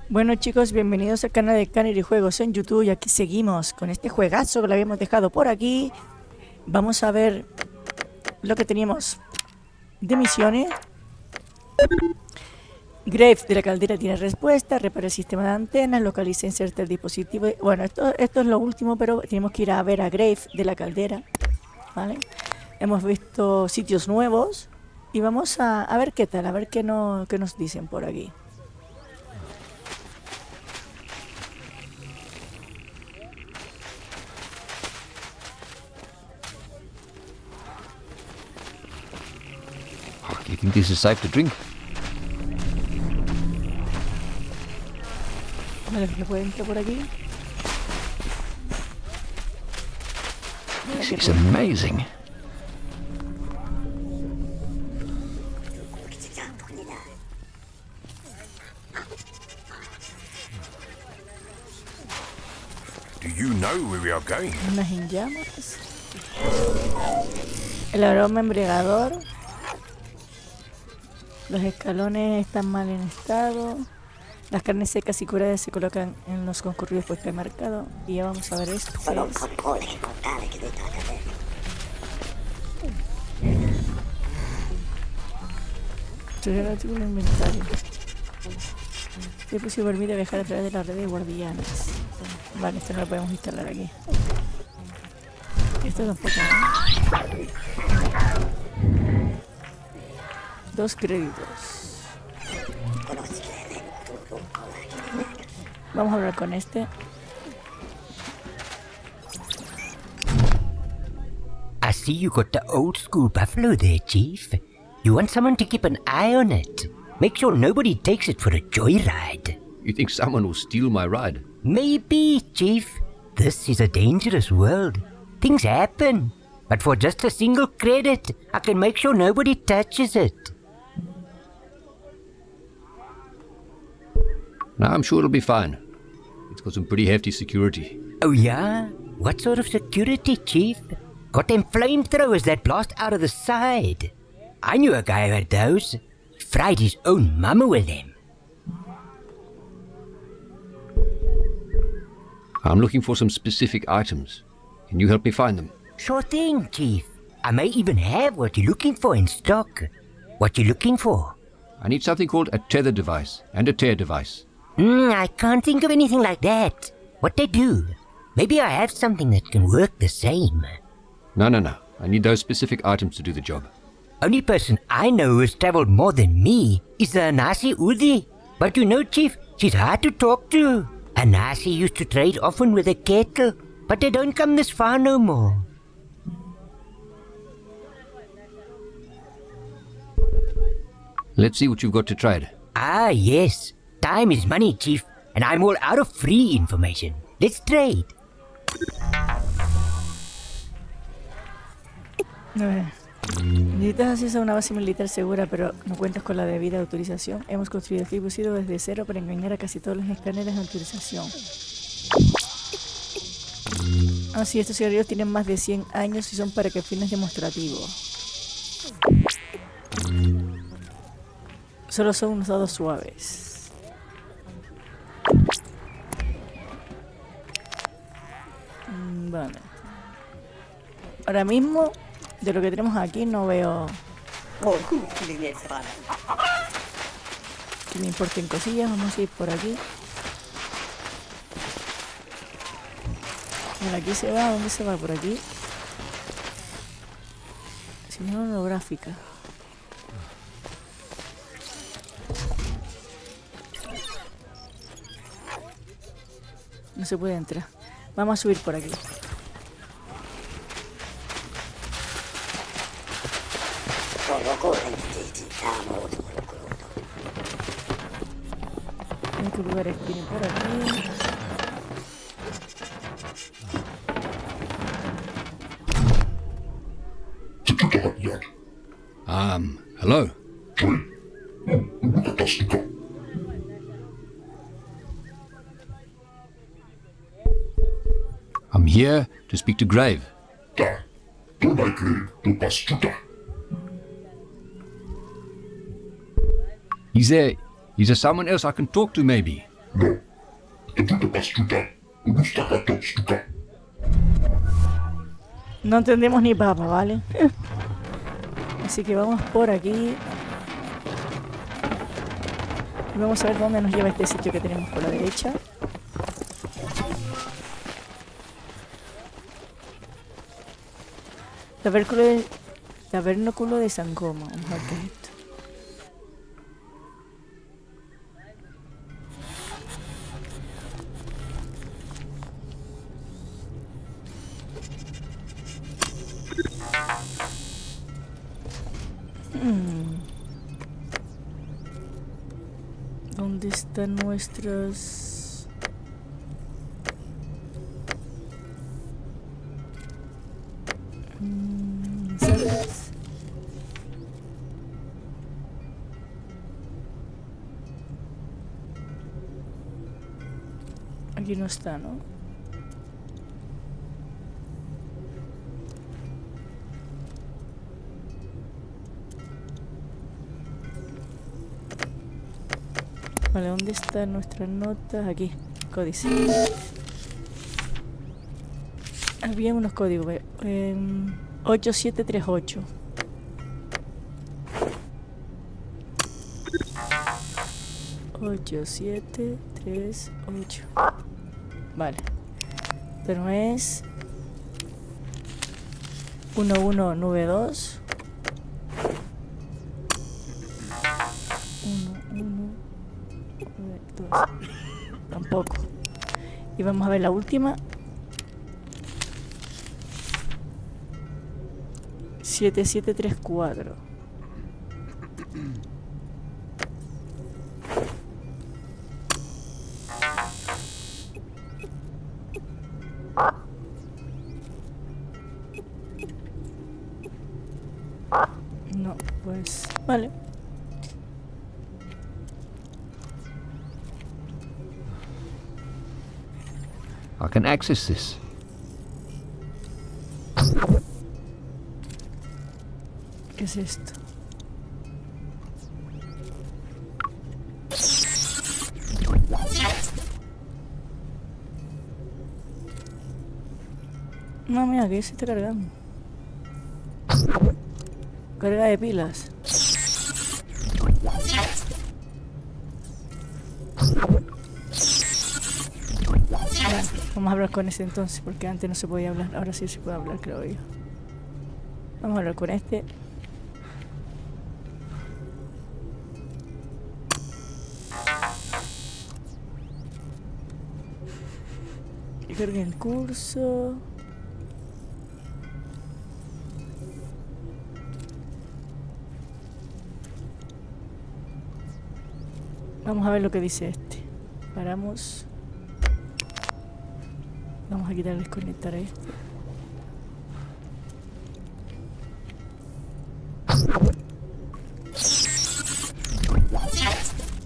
Bueno chicos, bienvenidos al canal de Canary Juegos en YouTube y aquí seguimos con este juegazo que lo habíamos dejado por aquí. Vamos a ver lo que teníamos de misiones. Grave de la caldera tiene respuesta, repara el sistema de antenas, localiza e inserta el dispositivo. Bueno, esto es lo último, pero tenemos que ir a ver a Grave de la caldera, ¿vale? Hemos visto sitios nuevos y vamos a ver qué tal, a ver qué nos dicen por aquí. Do you think this is safe to drink? Vale, ¿le puede entrar por aquí? This is amazing. Do you know where we are going? Unas en llamas. El aroma embriagador. Los escalones están mal en estado. Las carnes secas y curadas se colocan en los concurridos puestos de mercado. Y ya vamos a ver esto. Relativo al inventario. Es posible permite viajar a través de la red de guardianes. Vale, esto no lo podemos instalar aquí. Esto tampoco. 2 créditos. Vamos a hablar con este. I see you got the old school buffalo there, Chief. You want someone to keep an eye on it. Make sure nobody takes it for a joyride. You think someone will steal my ride? Maybe, Chief. This is a dangerous world. Things happen. But for just a single credit, I can make sure nobody touches it. No, I'm sure it'll be fine. It's got some pretty hefty security. Oh yeah? What sort of security, Chief? Got them flamethrowers that blast out of the side. I knew a guy who had those. Fried his own mama with them. I'm looking for some specific items. Can you help me find them? Sure thing, Chief. I may even have what you're looking for in stock. What you looking for? I need something called a tether device and a tear device. I can't think of anything like that. What they do? Maybe I have something that can work the same. No. I need those specific items to do the job. Only person I know who has traveled more than me is the Anasi Udi. But you know, Chief, she's hard to talk to. Anasi used to trade often with a kettle, but they don't come this far no more. Let's see what you've got to trade. Ah, yes. Time is money, Chief, and I'm all out of free information. Let's trade. A ver. Necesitas acceso a una base militar segura, pero no cuentas con la debida autorización. Hemos construido el dispositivo desde cero para engañar a casi todos los escáneres de autorización. Así, estos cigarrillos tienen más de 100 años y son para que fines demostrativos. Solo son unos dados suaves. Vale. Ahora mismo, de lo que tenemos aquí, no veo que me importen cosillas. Vamos a ir por aquí. Por aquí se va. ¿Dónde se va? Por aquí. Señal holográfica. No se puede entrar. Vamos a subir por aquí. ¿En qué lugares tienen por aquí? Hello? I'm here to speak to Grave. Is there someone else I can talk to maybe? No entendemos ni papa, ¿vale? Así que vamos por aquí. Y vamos a ver dónde nos lleva este sitio que tenemos por la derecha. Tabernáculo de San Goma. Vamos a ver qué es esto. ¿Dónde están nuestras...? ¿Sabes? Aquí no está, ¿no? Vale, ¿dónde están nuestras notas? Aquí, códice. Había unos códigos. 8738. Ocho, 7, 3, 8. Vale. Pero es 1192. 2. Tampoco. Y vamos a ver la última. 7734. No, pues... Vale. I can access this. ¿Qué es esto? No, mira, que se está cargando. Carga de pilas. Vamos a hablar con ese entonces, porque antes no se podía hablar. Ahora sí se puede hablar, creo yo. Vamos a hablar con este. Y cargue el curso. Vamos a ver lo que dice este. Paramos. Vamos a quitar desconectar a este.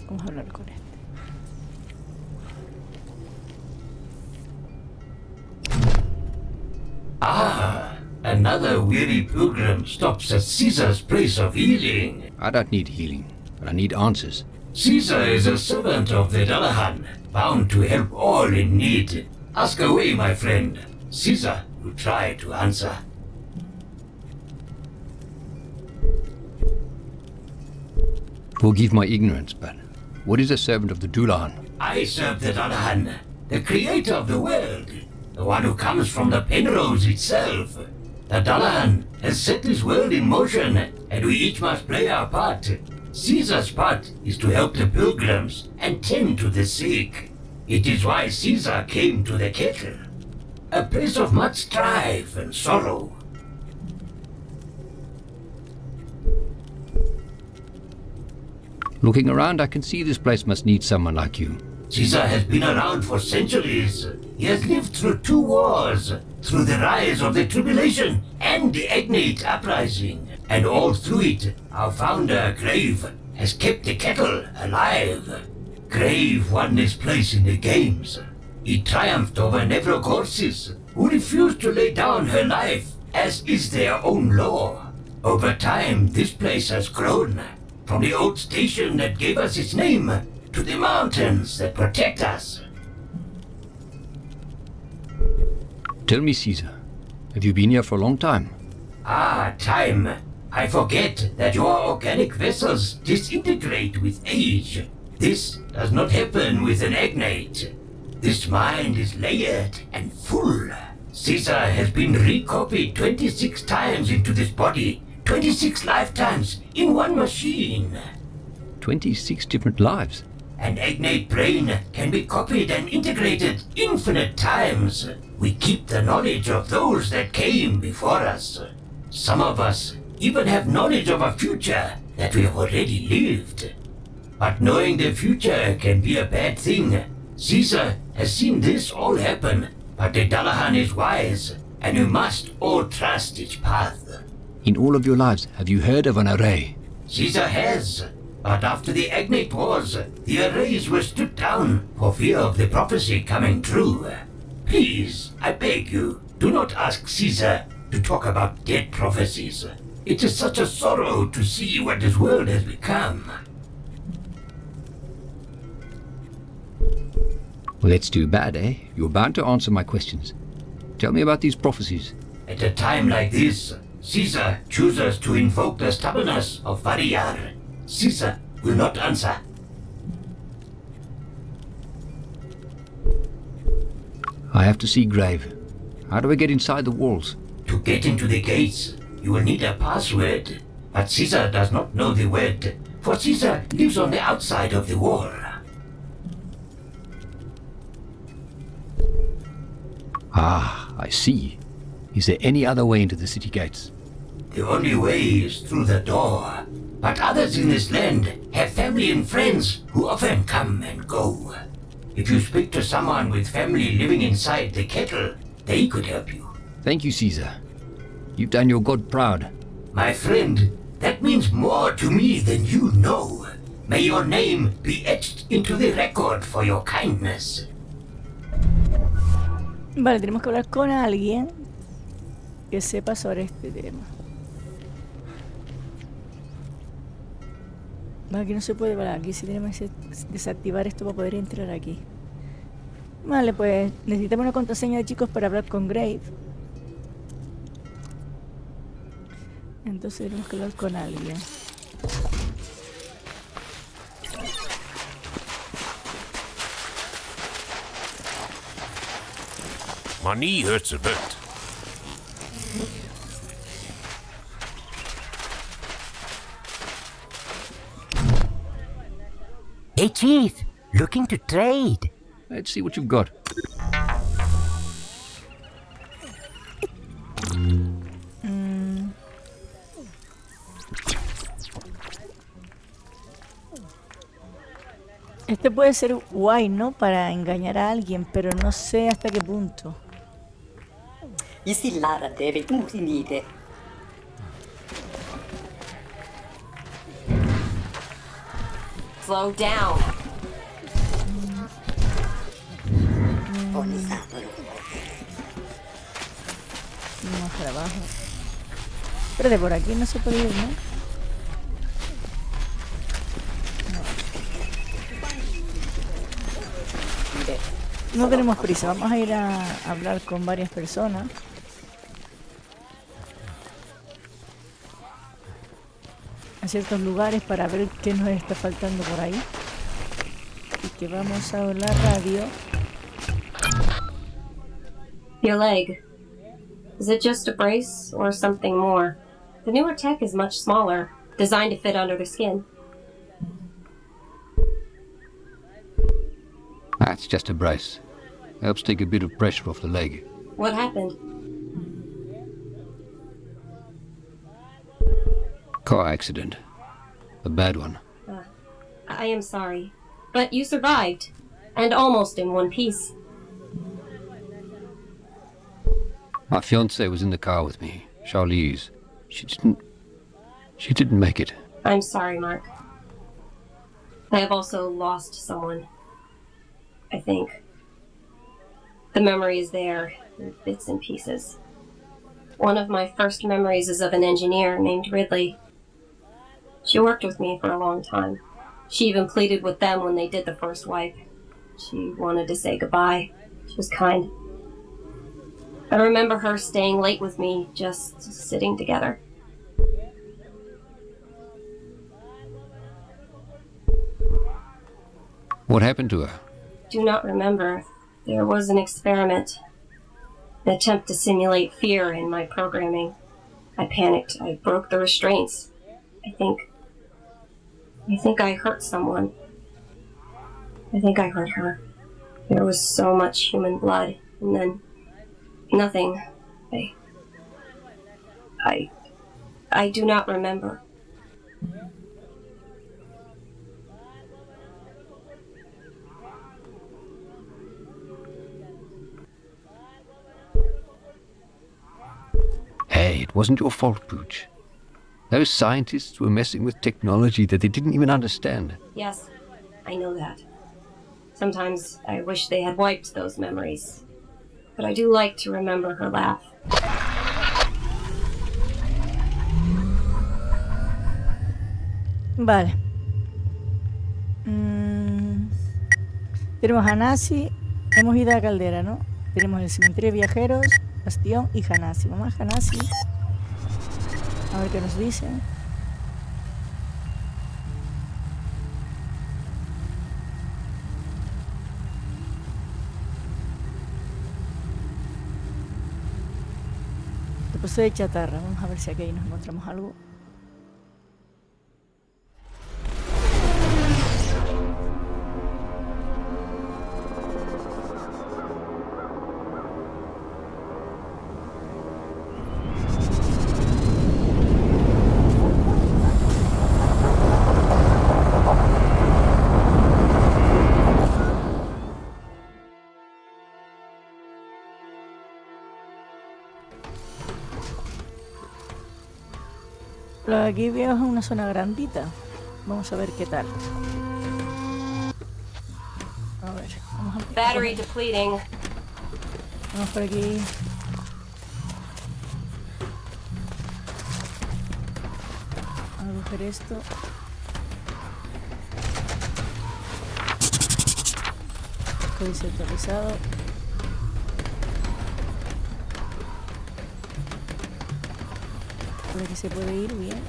Vamos a hablar con este. Another weary pilgrim stops at Caesar's place of healing. I don't need healing, but I need answers. Caesar is a servant of the Dalahan, bound to help all in need. Ask away, my friend. Caesar will try to answer. Forgive my ignorance, but what is a servant of the Dulan? I serve the Dalahan, the creator of the world, the one who comes from the Penrose itself. The Dalahan has set this world in motion, and we each must play our part. Caesar's part is to help the pilgrims and tend to the sick. It is why Caesar came to the kettle, a place of much strife and sorrow. Looking around, I can see this place must need someone like you. Caesar has been around for centuries. He has lived through 2 wars, through the rise of the tribulation and the Agnate uprising. And all through it, our founder, Grave, has kept the kettle alive. Grave won his place in the games. He triumphed over Nevrogorsis, who refused to lay down her life, as is their own law. Over time, this place has grown. From the old station that gave us its name, to the mountains that protect us. Tell me, Caesar, have you been here for a long time? Ah, time. I forget that your organic vessels disintegrate with age. This does not happen with an agnate. This mind is layered and full. Caesar has been recopied 26 times into this body, 26 lifetimes in one machine. 26 different lives. An agnate brain can be copied and integrated infinite times. We keep the knowledge of those that came before us. Some of us even have knowledge of a future that we have already lived. But knowing the future can be a bad thing. Caesar has seen this all happen, but the Dullahan is wise, and we must all trust its path. In all of your lives, have you heard of an array? Caesar has, but after the Agnate Wars, the arrays were stood down for fear of the prophecy coming true. Please, I beg you, do not ask Caesar to talk about dead prophecies. It is such a sorrow to see what this world has become. Well, that's too bad, eh? You're bound to answer my questions. Tell me about these prophecies. At a time like this, Caesar chooses to invoke the stubbornness of Variyar. Caesar will not answer. I have to see Grave. How do I get inside the walls? To get into the gates, you will need a password. But Caesar does not know the word, for Caesar lives on the outside of the wall. Ah, I see. Is there any other way into the city gates? The only way is through the door. But others in this land have family and friends who often come and go. If you speak to someone with family living inside the kettle, they could help you. Thank you, Caesar. You've done your god proud. My friend, that means more to me than you know. May your name be etched into the record for your kindness. Vale, tenemos que hablar con alguien que sepa sobre este tema. Vale, aquí no se puede, vale, aquí sí tenemos que desactivar esto para poder entrar aquí. Vale, pues necesitamos una contraseña de chicos para hablar con Grave. Entonces tenemos que hablar con alguien. My knee hurts a bit. Hey, Chief, looking to trade. Let's see what you've got. Este puede ser guay, ¿no? Para engañar a alguien, pero no sé hasta qué punto. Isillara deve urinire. Slow down. Vamos para abajo. Pero de por aquí no se puede ir, ¿no? No tenemos prisa, vamos a ir a hablar con varias personas. A ciertos lugares para ver qué nos está faltando por ahí. Y que vamos a la radio. Your leg. Is it just a brace or something more? The newer tech is much smaller, designed to fit under the skin. That's just a brace. Helps take a bit of pressure off the leg. What happened? Car accident. A bad one. I am sorry. But you survived. And almost in one piece. My fiancée was in the car with me, Charlize. She didn't make it. I'm sorry, Mark. I have also lost someone. I think. The memory is there, in bits and pieces. One of my first memories is of an engineer named Ridley. She worked with me for a long time. She even pleaded with them when they did the first wipe. She wanted to say goodbye. She was kind. I remember her staying late with me, just sitting together. What happened to her? Do not remember. There was an experiment. An attempt to simulate fear in my programming. I panicked. I broke the restraints. I think I hurt someone. I think I hurt her. There was so much human blood, and then nothing. I do not remember. Hey, it wasn't your fault, Pooch. Those scientists were messing with technology that they didn't even understand. Yes, I know that. Sometimes I wish they had wiped those memories. But I do like to remember her laugh. Vale. Tenemos a Hanasi. Hemos ido a la caldera, ¿no? Tenemos el cementerio de viajeros, Bastión y Hanasi. Vamos a Hanasi. A ver qué nos dicen. Depósito de chatarra. Vamos a ver si aquí nos encontramos algo. Lo que aquí veo es una zona grandita. Vamos a ver qué tal. A ver, vamos a... Battery depleting. Vamos por aquí. A coger esto. Códice actualizado. Por aquí se puede ir bien.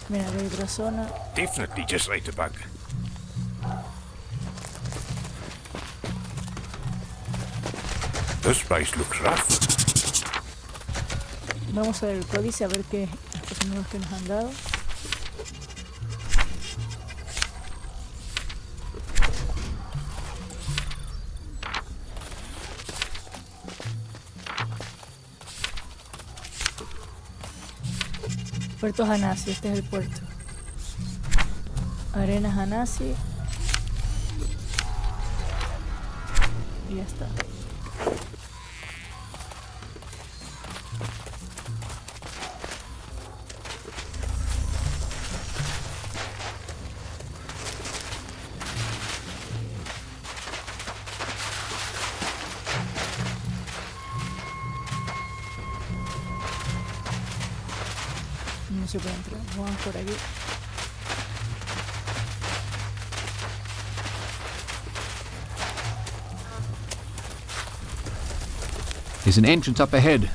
Mira, hay otra zona. Definitely just like the bug. This place looks rough. Vamos a ver el códice, a ver qué las cosas nuevas que nos han dado. Puerto Hanasi, este es el puerto. Arena Hanasi. Y ya está. No se puede entrar, vamos por aquí. There's an entrance up ahead.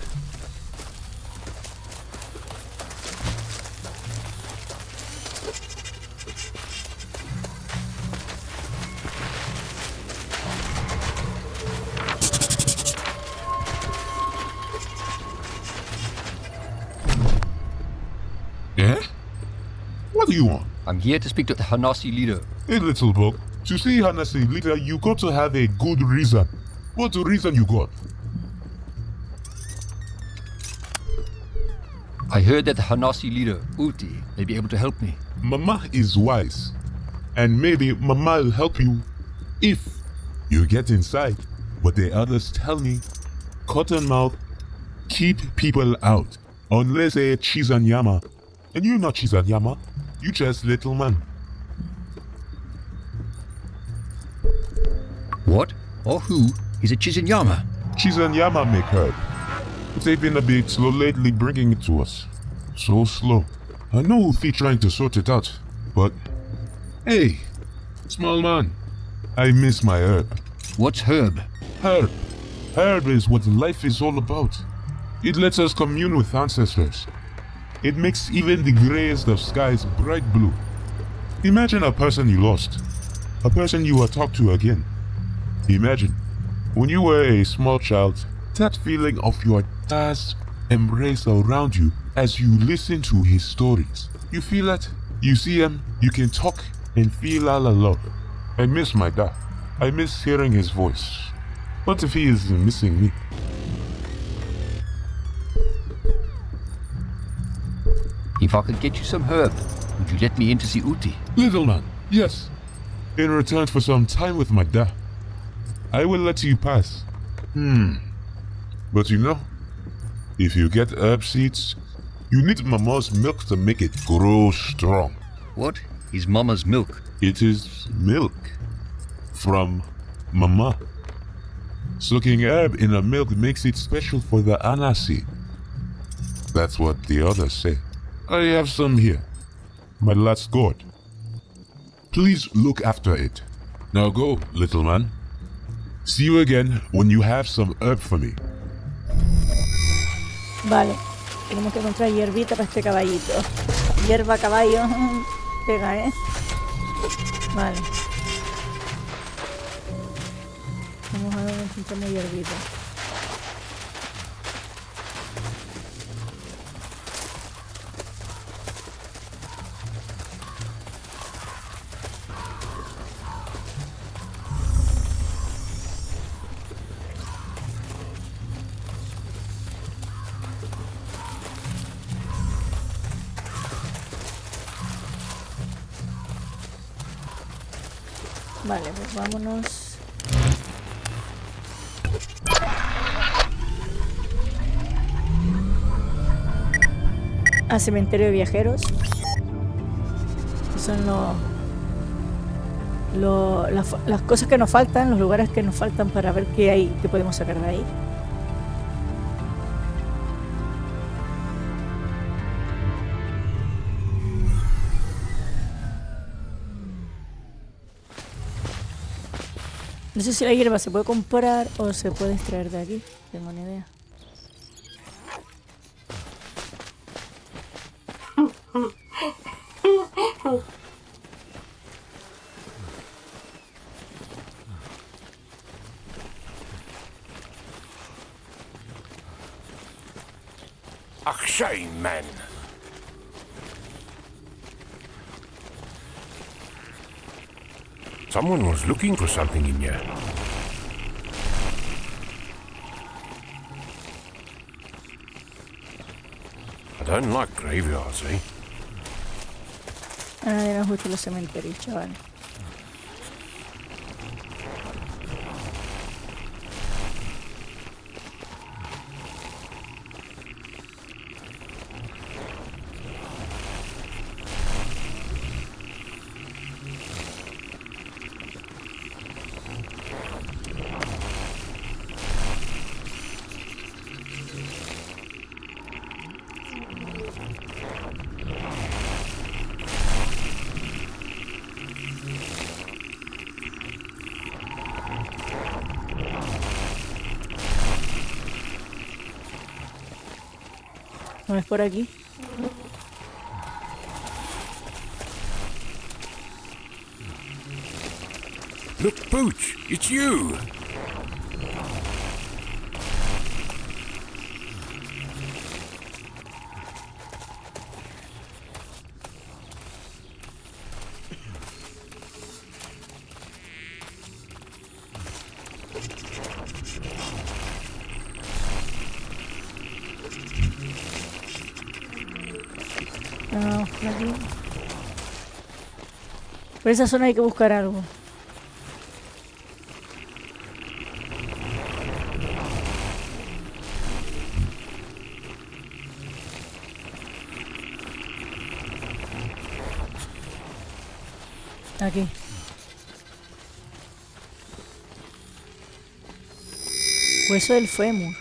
Yeah? What do you want? I'm here to speak to the Hanasi leader. Hey, little bug. To see Hanasi leader, you got to have a good reason. What's the reason you got? I heard that the Hanasi leader, Uti, may be able to help me. Mama is wise. And maybe Mama will help you if you get inside. But the others tell me, Cottonmouth, keep people out. Unless they're Chizanyama. And you're not Chizanyama. You just little man. What or who is a Chizinyama? Chizanyama make hurt. But they've been a bit slow lately bringing it to us. So slow. I know Ufi trying to sort it out, but Hey, small man. I miss my herb. What's herb? Herb. Herb is what life is all about. It lets us commune with ancestors. It makes even the grayest of skies bright blue. Imagine a person you lost. A person you will talk to again. Imagine, when you were a small child, that feeling of your dad's embrace around you as you listen to his stories. You feel that, you see him, you can talk and feel all the love. I miss my dad. I miss hearing his voice. What if he is missing me? If I could get you some herb, would you let me into the Uti? Little man, yes. In return for some time with my dad, I will let you pass. But you know, if you get herb seeds, you need mama's milk to make it grow strong. What is Mama's milk? It is milk from mama. Soaking herb in a milk makes it special for the anasi. That's what the others say. I have some here. My last gourd. Please look after it. Now go, little man. See you again when you have some herb for me. Vale, tenemos que encontrar hierbita para este caballito. Hierba, caballo, pega, ¿eh? Vale. Vamos a ver si encontramos hierbita. Vale, pues vámonos. Al cementerio de viajeros. Son las cosas que nos faltan, los lugares que nos faltan para ver qué hay, qué podemos sacar de ahí. No sé si la hierba se puede comprar o se puede extraer de aquí. Tengo ni idea. Ach, shame, man. Someone was looking for something in here. I don't like graveyards, eh? A nadie nos gustan los cementerios, chaval. ¿No es por aquí? Look, Pooch, it's you. No, por aquí. Por esa zona hay que buscar algo. Aquí. Hueso del fémur.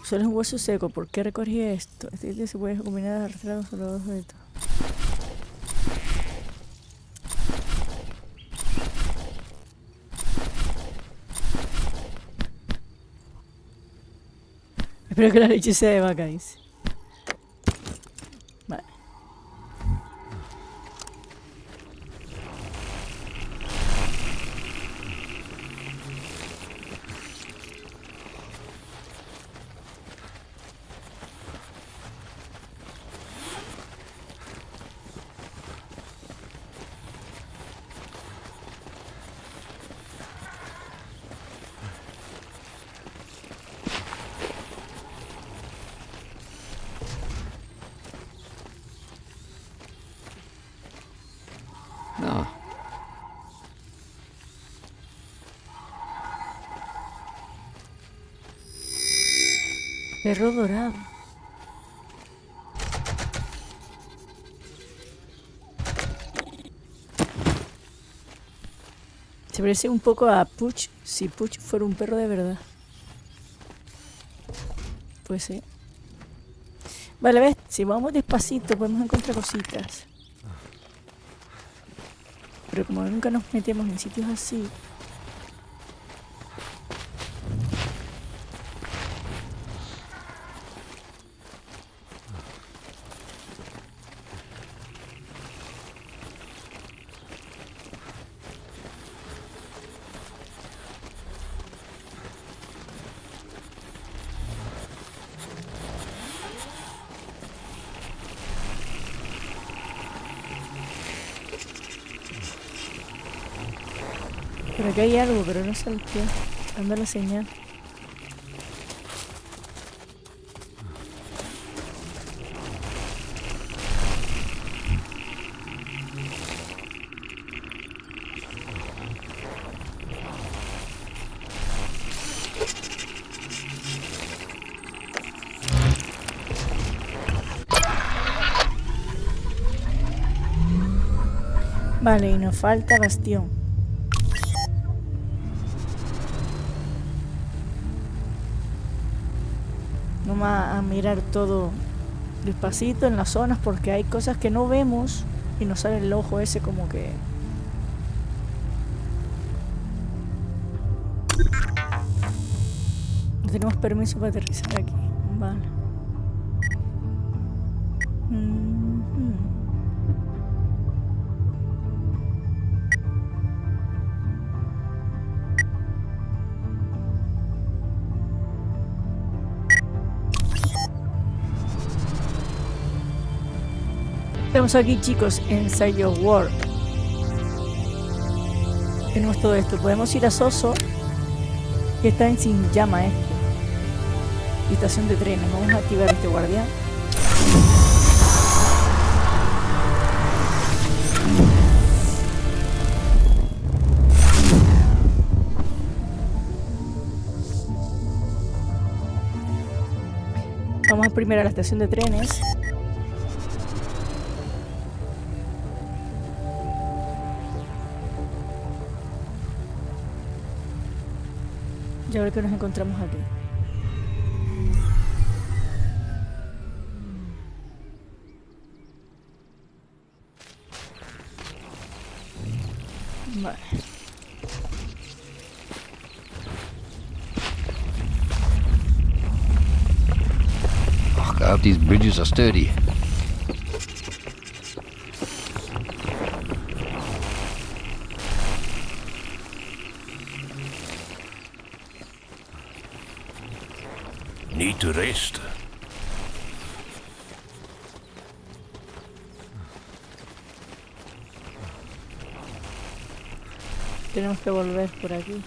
Solo es un hueso seco. ¿Por qué recogí esto? Este ítem se puede combinar arrastrado sobre los objetos. Espero que la leche sea de vaca, dice. Vale. No. Perro dorado. Se parece un poco a Puch, si Puch fuera un perro de verdad. Pues sí. Vale, ves, si vamos despacito podemos encontrar cositas. Pero como nunca nos metemos en sitios así... Por acá hay algo, pero no sé el qué. Anda la señal. Vale, y nos falta bastión. Vamos a mirar todo despacito en las zonas porque hay cosas que no vemos y nos sale el ojo ese como que... No tenemos permiso para aterrizar aquí. Vale. Estamos aquí, chicos, en Ensayo World. Tenemos todo esto. Podemos ir a Soso, que está en Sin Llama, estación de trenes. Vamos a activar este guardián. Vamos primero a la estación de trenes. Ya ver que nos encontramos aquí. Vale. Oh, God, these bridges are sturdy. Need to rest. Tenemos que volver por aquí.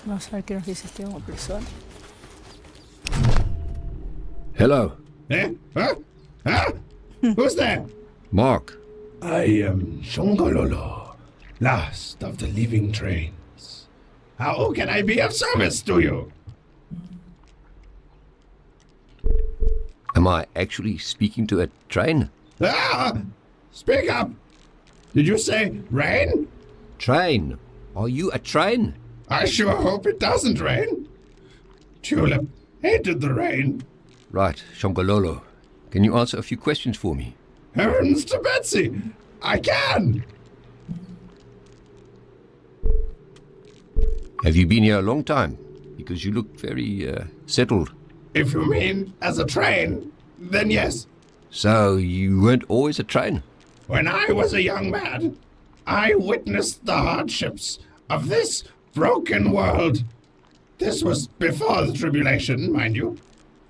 Vamos a ver qué nos dice este como persona. Hello, Eh? Huh? Huh? Who's that? Mark. I am Shongololo. last of the living trains. How can I be of service to you? Am I actually speaking to a train? Ah! Speak up! Did you say rain? Train? Are you a train? I sure hope it doesn't rain. Tulip hated the rain. Right, Shongololo. Can you answer a few questions for me? Heavens to Betsy! I can! Have you been here a long time? Because you look very, settled. If you mean as a train, then yes. So, you weren't always a train? When I was a young man, I witnessed the hardships of this broken world. This was before the tribulation, mind you.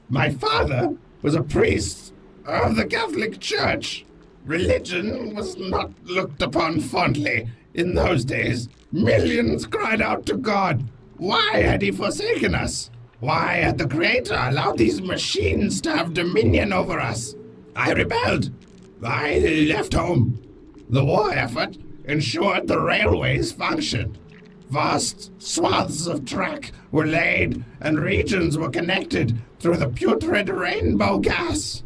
My father was a priest of the Catholic Church. Religion was not looked upon fondly in those days. Millions cried out to God. Why had he forsaken us? Why had the Creator allowed these machines to have dominion over us? I rebelled. I left home. The war effort ensured the railways functioned. Vast swaths of track were laid and regions were connected through the putrid rainbow gas.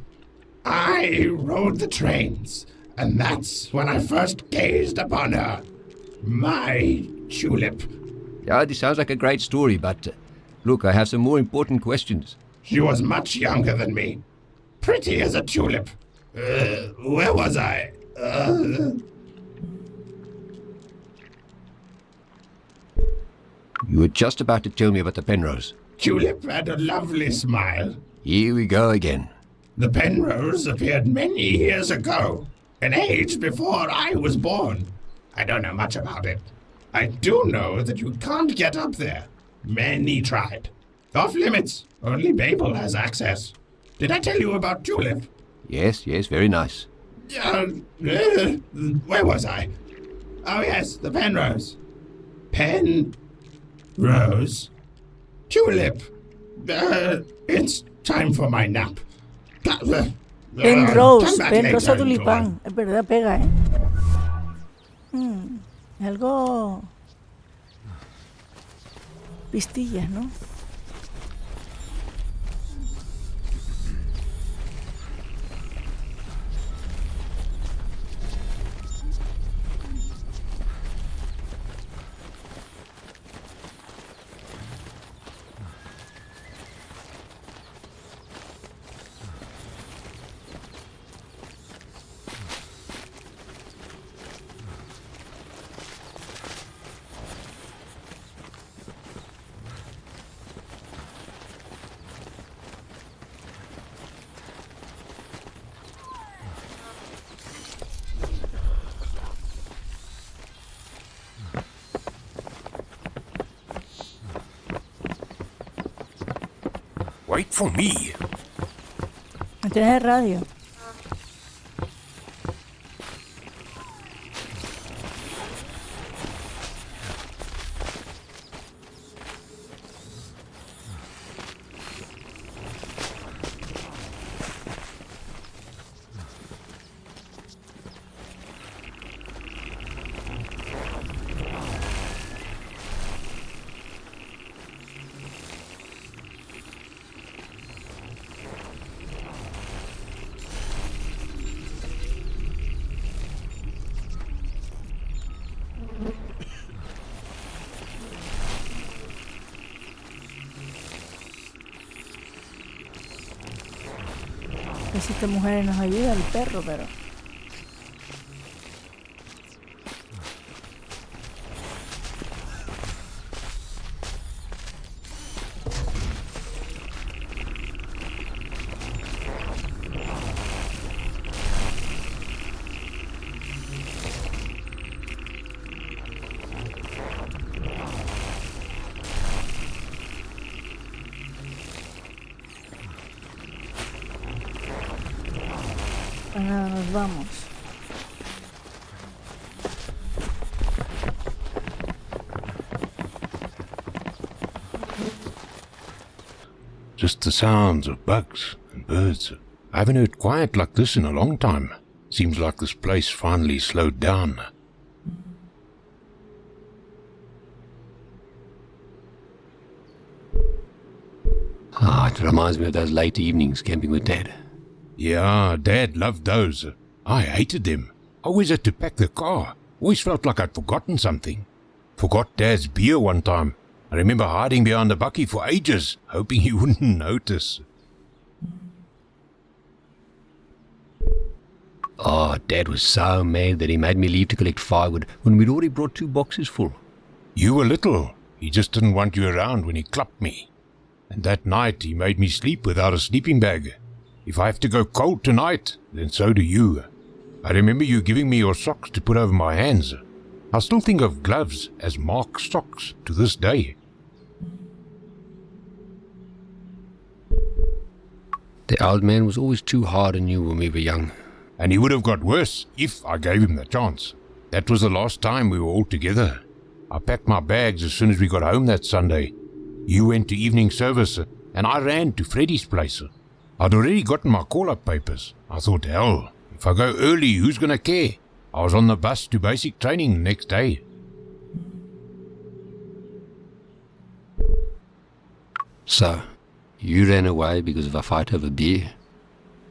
I rode the trains, and that's when I first gazed upon her. My tulip. Yeah, this sounds like a great story, but look, I have some more important questions. She was much younger than me. Pretty as a tulip. Where was I? You were just about to tell me about the Penrose. Tulip had a lovely smile. Here we go again. The Penrose appeared many years ago, an age before I was born. I don't know much about it. I do know that you can't get up there. Many tried. Off limits. Only Babel has access. Did I tell you about Tulip? Yes, very nice. Where was I? Oh yes, the Penrose. Penrose? Tulip. It's time for my nap. Penrose, Come back Penrosa later, tulipán. Es verdad, pega, ¿eh? Algo... Pistillas, ¿no? Wait for me. ¿No tienes el radio? A ver si esta mujer nos ayuda, el perro, pero... Pues nada, nos vamos. Just the sounds of bugs and birds. I haven't heard quiet like this in a long time. Seems like this place finally slowed down. Ah, it reminds me of those late evenings camping with Dad. Yeah, Dad loved those. I hated them. Always had to pack the car. Always felt like I'd forgotten something. Forgot Dad's beer one time. I remember hiding behind the bucky for ages, hoping he wouldn't notice. Oh, Dad was so mad that he made me leave to collect firewood when we'd already brought 2 boxes full. You were little. He just didn't want you around when he clubbed me. And that night he made me sleep without a sleeping bag. If I have to go cold tonight, then so do you. I remember you giving me your socks to put over my hands. I still think of gloves as Mark socks to this day. The old man was always too hard on you when we were young. And he would have got worse if I gave him the chance. That was the last time we were all together. I packed my bags as soon as we got home that Sunday. You went to evening service, and I ran to Freddy's place. I'd already gotten my call-up papers. I thought, hell, if I go early, who's going to care? I was on the bus to basic training the next day. So, you ran away because of a fight over beer?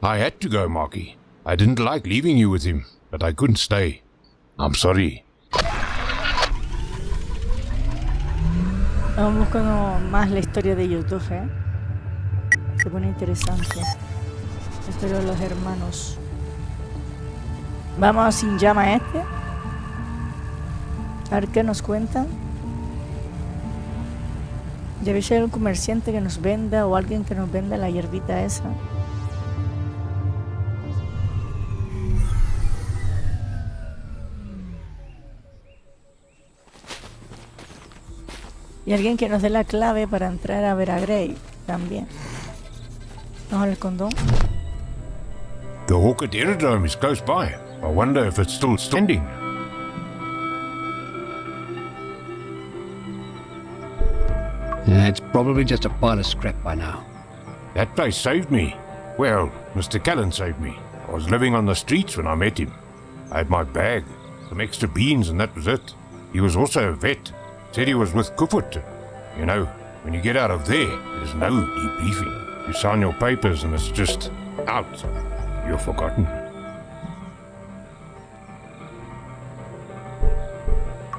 I had to go, Marky. I didn't like leaving you with him, but I couldn't stay. I'm sorry. Vamos buscando más la historia de ellos dos, ¿eh? Se pone interesante. La historia de los hermanos. Vamos sin llama a este. A ver qué nos cuentan. Debe ser un comerciante que nos venda o alguien que nos venda la hierbita esa. Y alguien que nos dé la clave para entrar a ver a Grave también. Vamos al condón. The Hawkett Aerodrome is close by. I wonder if it's still standing. Yeah, it's probably just a pile of scrap by now. That place saved me. Well, Mr. Callan saved me. I was living on the streets when I met him. I had my bag, some extra beans, and that was it. He was also a vet. Said he was with Kufut. You know, when you get out of there, there's no debriefing. You sign your papers and it's just out. You're forgotten.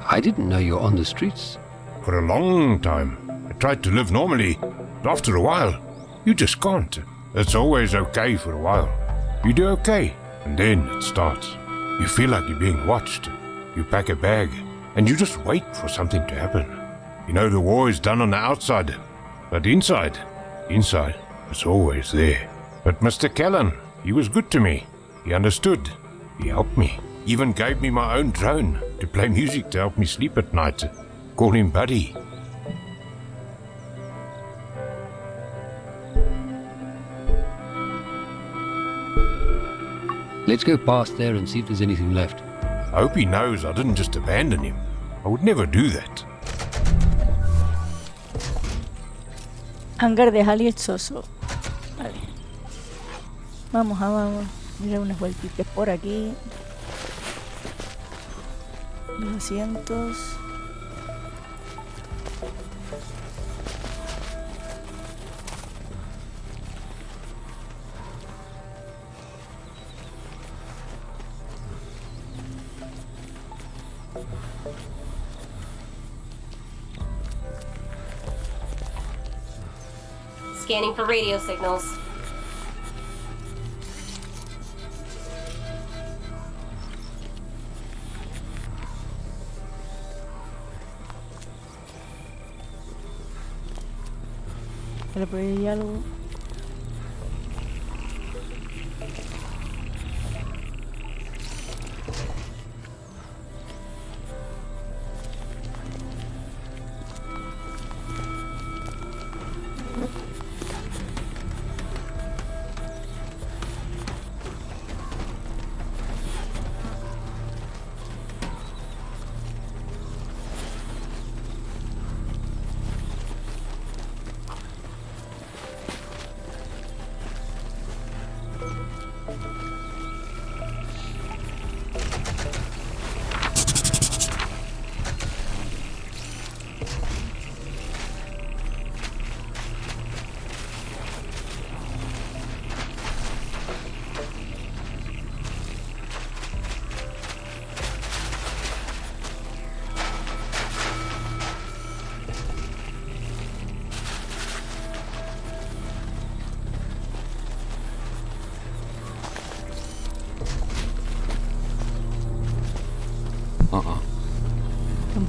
I didn't know you were on the streets. For a long time. I tried to live normally, but after a while, you just can't. It's always okay for a while. You do okay, and then it starts. You feel like you're being watched. You pack a bag, and you just wait for something to happen. You know the war is done on the outside, but inside, it's always there. But Mr. Callan, he was good to me. He understood. He helped me. Even gave me my own drone to play music to help me sleep at night. Call him Buddy. Let's go past there and see if there's anything left. I hope he knows I didn't just abandon him. I would never do that. Hangar de Halley Soso. Vale. Vamos a mirar unas vueltitas por aquí. Los asientos. Scanning for radio signals. Pero por ahí hay algo.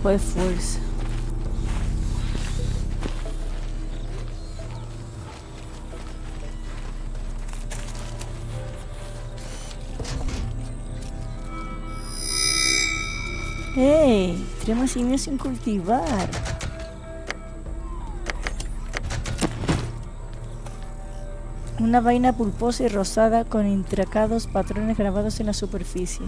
campo de fuerza. ¡Ey! Tenemos semillas sin cultivar. Una vaina pulposa y rosada con intricados patrones grabados en la superficie.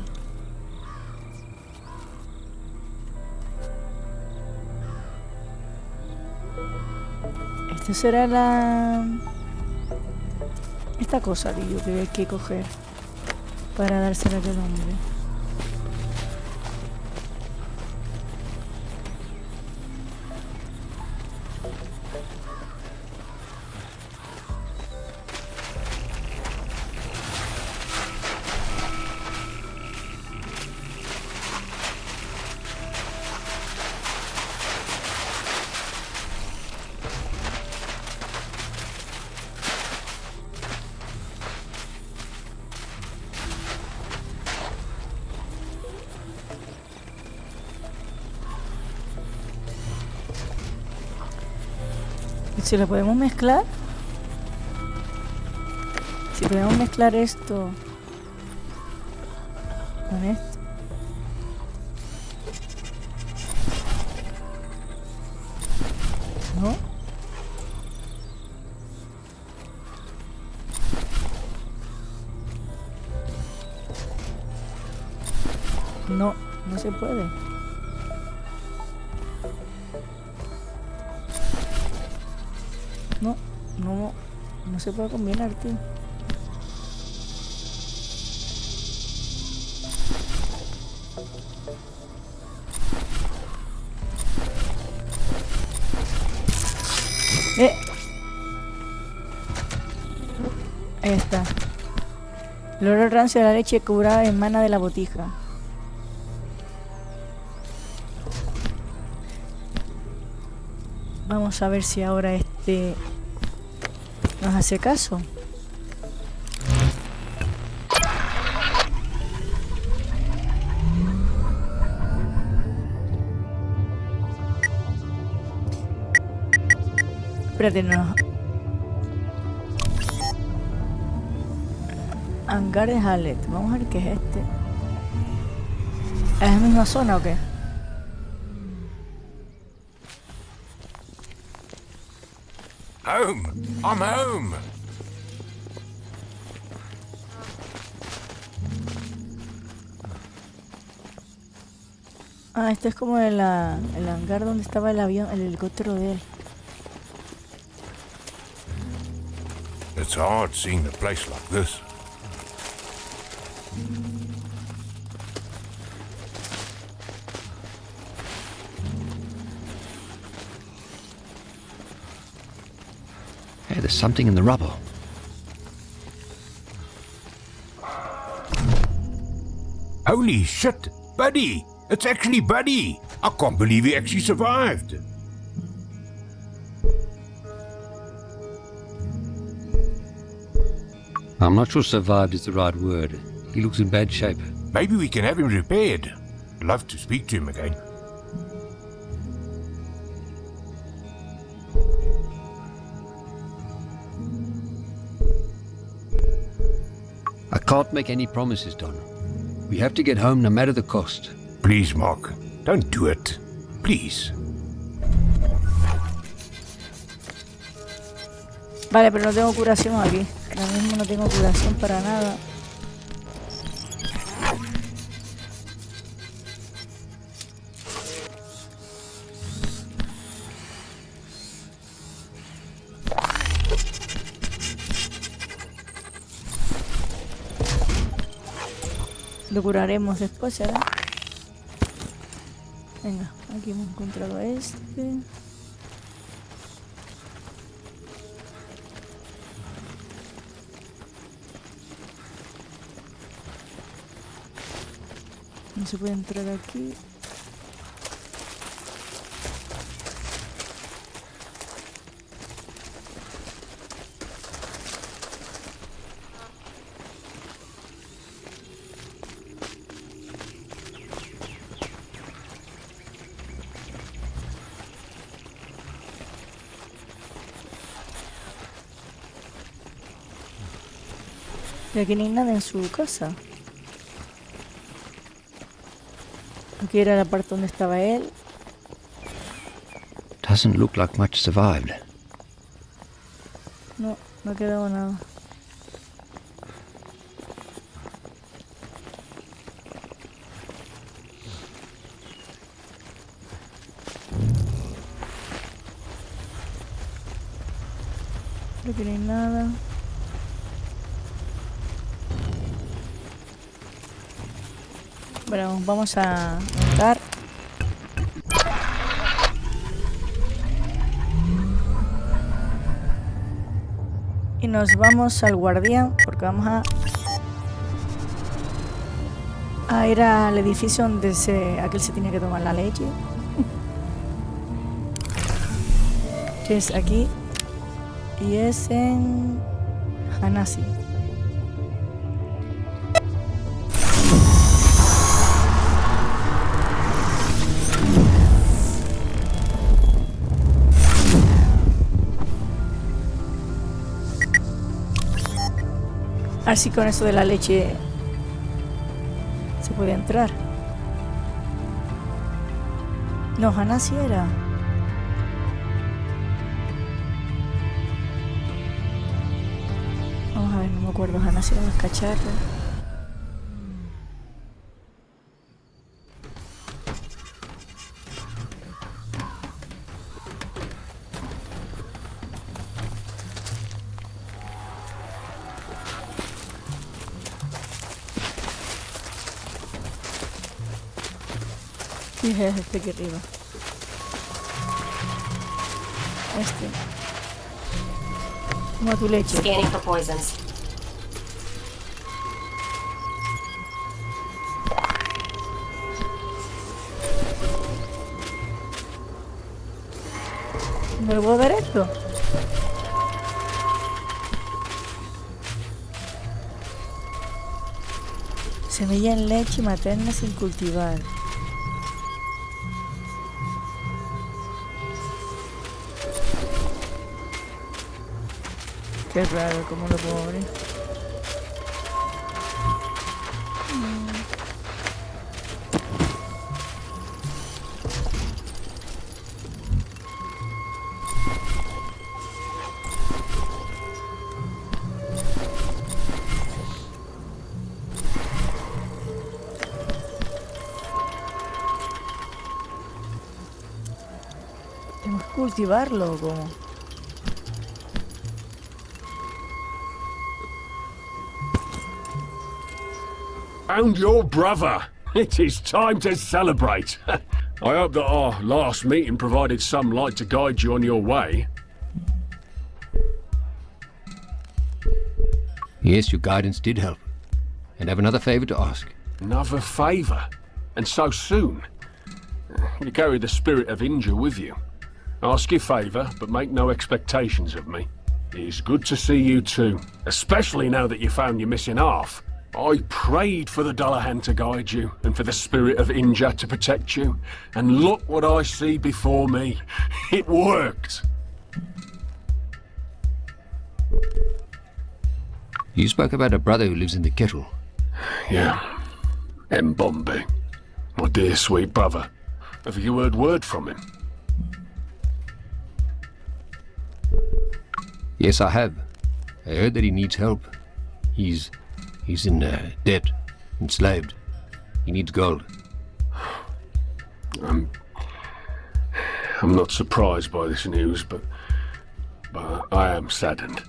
Esto será esta cosa que hay que coger para dársela al hombre. Si lo podemos mezclar. Si podemos mezclar esto con esto. ¿No? No, no se puede. No se puede combinar, tío. Ahí está. El olor rancio de la leche curada emana de la botija. Vamos a ver si ahora nos hace caso. Espérate, no. Hangar de Hallet. Vamos a ver qué es este. ¿Es la misma zona o qué? Home! I'm home! Ah, esto es como el hangar donde estaba el avión, el helicóptero de él. It's hard seeing a place like this. Hey, there's something in the rubble. Holy shit! Buddy! It's actually Buddy! I can't believe he actually survived! I'm not sure survived is the right word. He looks in bad shape. Maybe we can have him repaired. I'd love to speak to him again. I can't make any promises, Don. We have to get home no matter the cost. Please, Mark. Don't do it. Please. Vale, pero no tengo curación aquí. Ahora mismo no tengo curación para nada. Lo curaremos después, ¿verdad? Venga, aquí hemos encontrado este. No se puede entrar aquí. Y aquí no hay nada en su casa. Aquí era la parte donde estaba él. Doesn't look like much survived. No, no ha quedado nada. Aquí no hay nada. Bueno, vamos a montar. Y nos vamos al guardián porque vamos a ir al edificio donde aquel se tiene que tomar la leche. Que es aquí. Y es en Hanasi. Así con eso de la leche se puede entrar. No, Hanasi era. Vamos a ver, no me acuerdo. Hanasi eran los cacharros. Y es este aquí arriba. Este. Toma tu leche. Scanning for poisons. ¿Me lo puedo dar esto? Semilla en leche materna sin cultivar. Qué raro, ¿cómo lo puedo abrir? Tenemos que cultivarlo, ¿o cómo? Found your brother. It is time to celebrate. I hope that our last meeting provided some light to guide you on your way. Yes, your guidance did help. And I have another favor to ask. Another favour? And so soon? You carry the spirit of Inja with you. Ask your favour, but make no expectations of me. It is good to see you too, especially now that you found your missing half. I prayed for the Dullahan to guide you, and for the spirit of Inja to protect you. And look what I see before me. It worked! You spoke about a brother who lives in the kettle. Yeah. Mbombe. My dear sweet brother. Have you heard word from him? Yes, I have. I heard that he needs help. He's in debt, enslaved. He needs gold. I'm not surprised by this news, but I am saddened.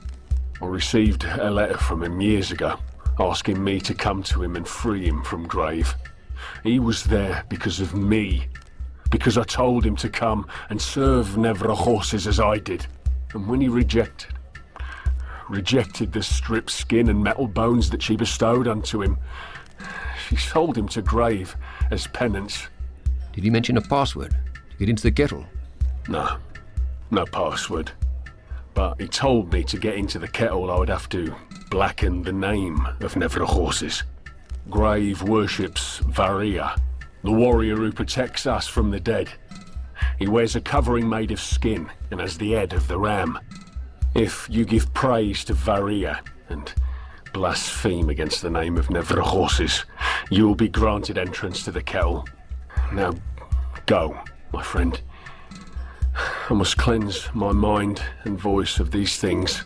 I received a letter from him years ago, asking me to come to him and free him from grave. He was there because of me, because I told him to come and serve Nevra horses as I did. And when he rejected the stripped skin and metal bones that she bestowed unto him, she sold him to grave as penance. Did he mention a password to get into the kettle? No password. But he told me to get into the kettle I would have to blacken the name of Nevra horses. Grave worships Varia, the warrior who protects us from the dead. He wears a covering made of skin and has the head of the ram. If you give praise to Varia and blaspheme against the name of Nevrahorses, you will be granted entrance to the kettle. Now, go, my friend. I must cleanse my mind and voice of these things.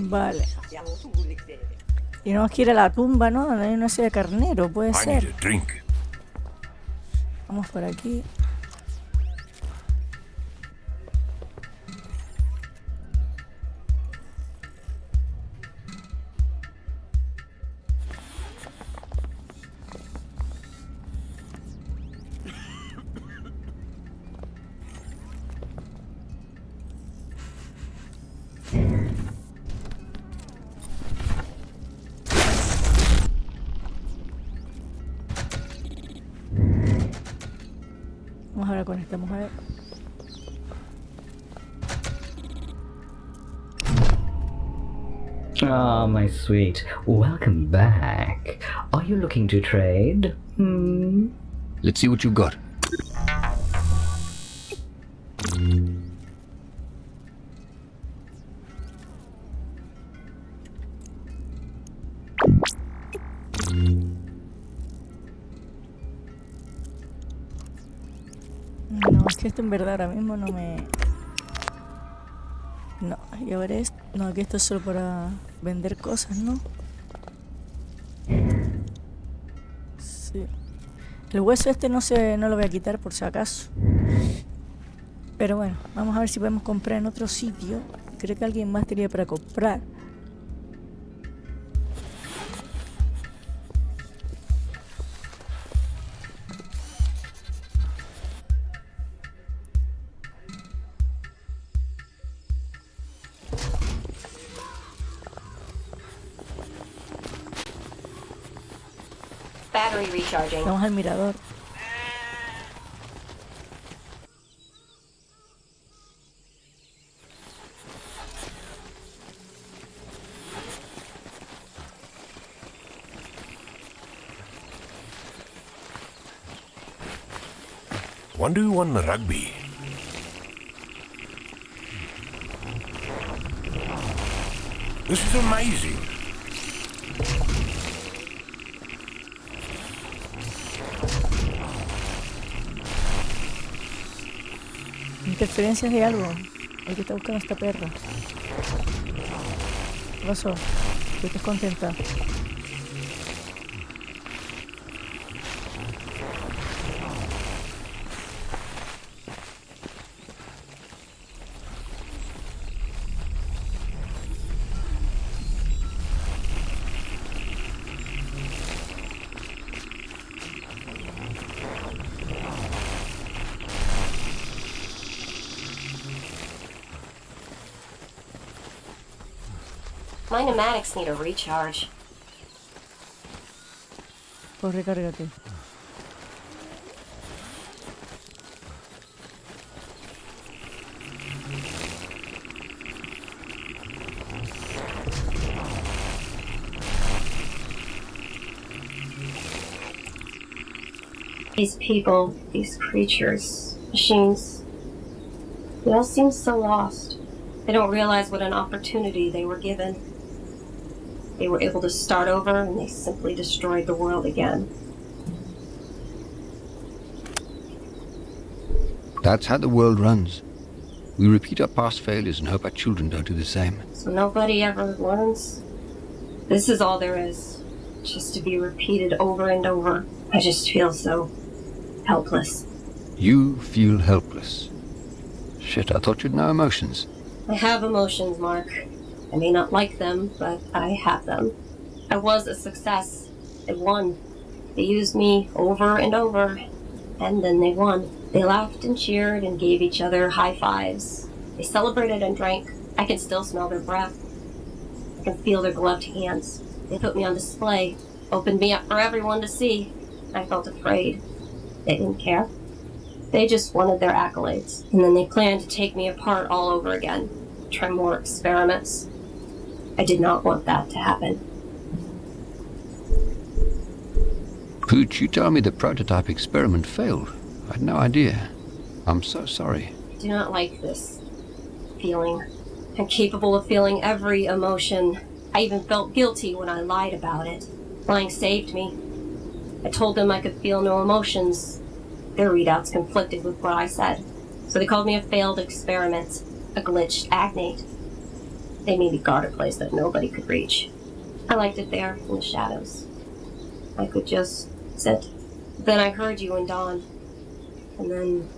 Vale. Tenemos que ir a la tumba, ¿no? Hay una sede de carnero, puede I ser. need a drink. Vamos por aquí. Vamos ahora con esta mujer. Ah, my sweet. Welcome back. Are you looking to trade? Let's see what you got. No, es que esto en verdad ahora mismo no me... No, y a ver esto... No, que esto es solo para vender cosas, ¿no? Sí. El hueso este no lo voy a quitar por si acaso. Pero bueno, vamos a ver si podemos comprar en otro sitio. Creo que alguien más tenía para comprar. Battery recharging. Vamos al mirador. Wonder who won the rugby. This is amazing. Interferencias de algo. El que está buscando a esta perra. ¿Qué pasó? ¿Qué estás contenta? My pneumatics need a recharge. Pues recárgate. These people, these creatures, machines, they all seem so lost. They don't realize what an opportunity they were given. They were able to start over and they simply destroyed the world again. That's how the world runs. We repeat our past failures and hope our children don't do the same. So nobody ever learns. This is all there is. Just to be repeated over and over. I just feel so helpless. You feel helpless. Shit, I thought you'd know emotions. I have emotions, Mark. I may not like them, but I have them. I was a success. I won. They used me over and over, and then they won. They laughed and cheered and gave each other high fives. They celebrated and drank. I can still smell their breath. I can feel their gloved hands. They put me on display, opened me up for everyone to see. I felt afraid. They didn't care. They just wanted their accolades. And then they planned to take me apart all over again. Try more experiments. I did not want that to happen. Pooch, you told me the prototype experiment failed. I had no idea. I'm so sorry. I do not like this feeling. I'm capable of feeling every emotion. I even felt guilty when I lied about it. Lying saved me. I told them I could feel no emotions. Their readouts conflicted with what I said. So they called me a failed experiment, a glitched agnate. They made me guard a place that nobody could reach. I liked it there, in the shadows. I could just sit. Then I heard you and Dawn. And then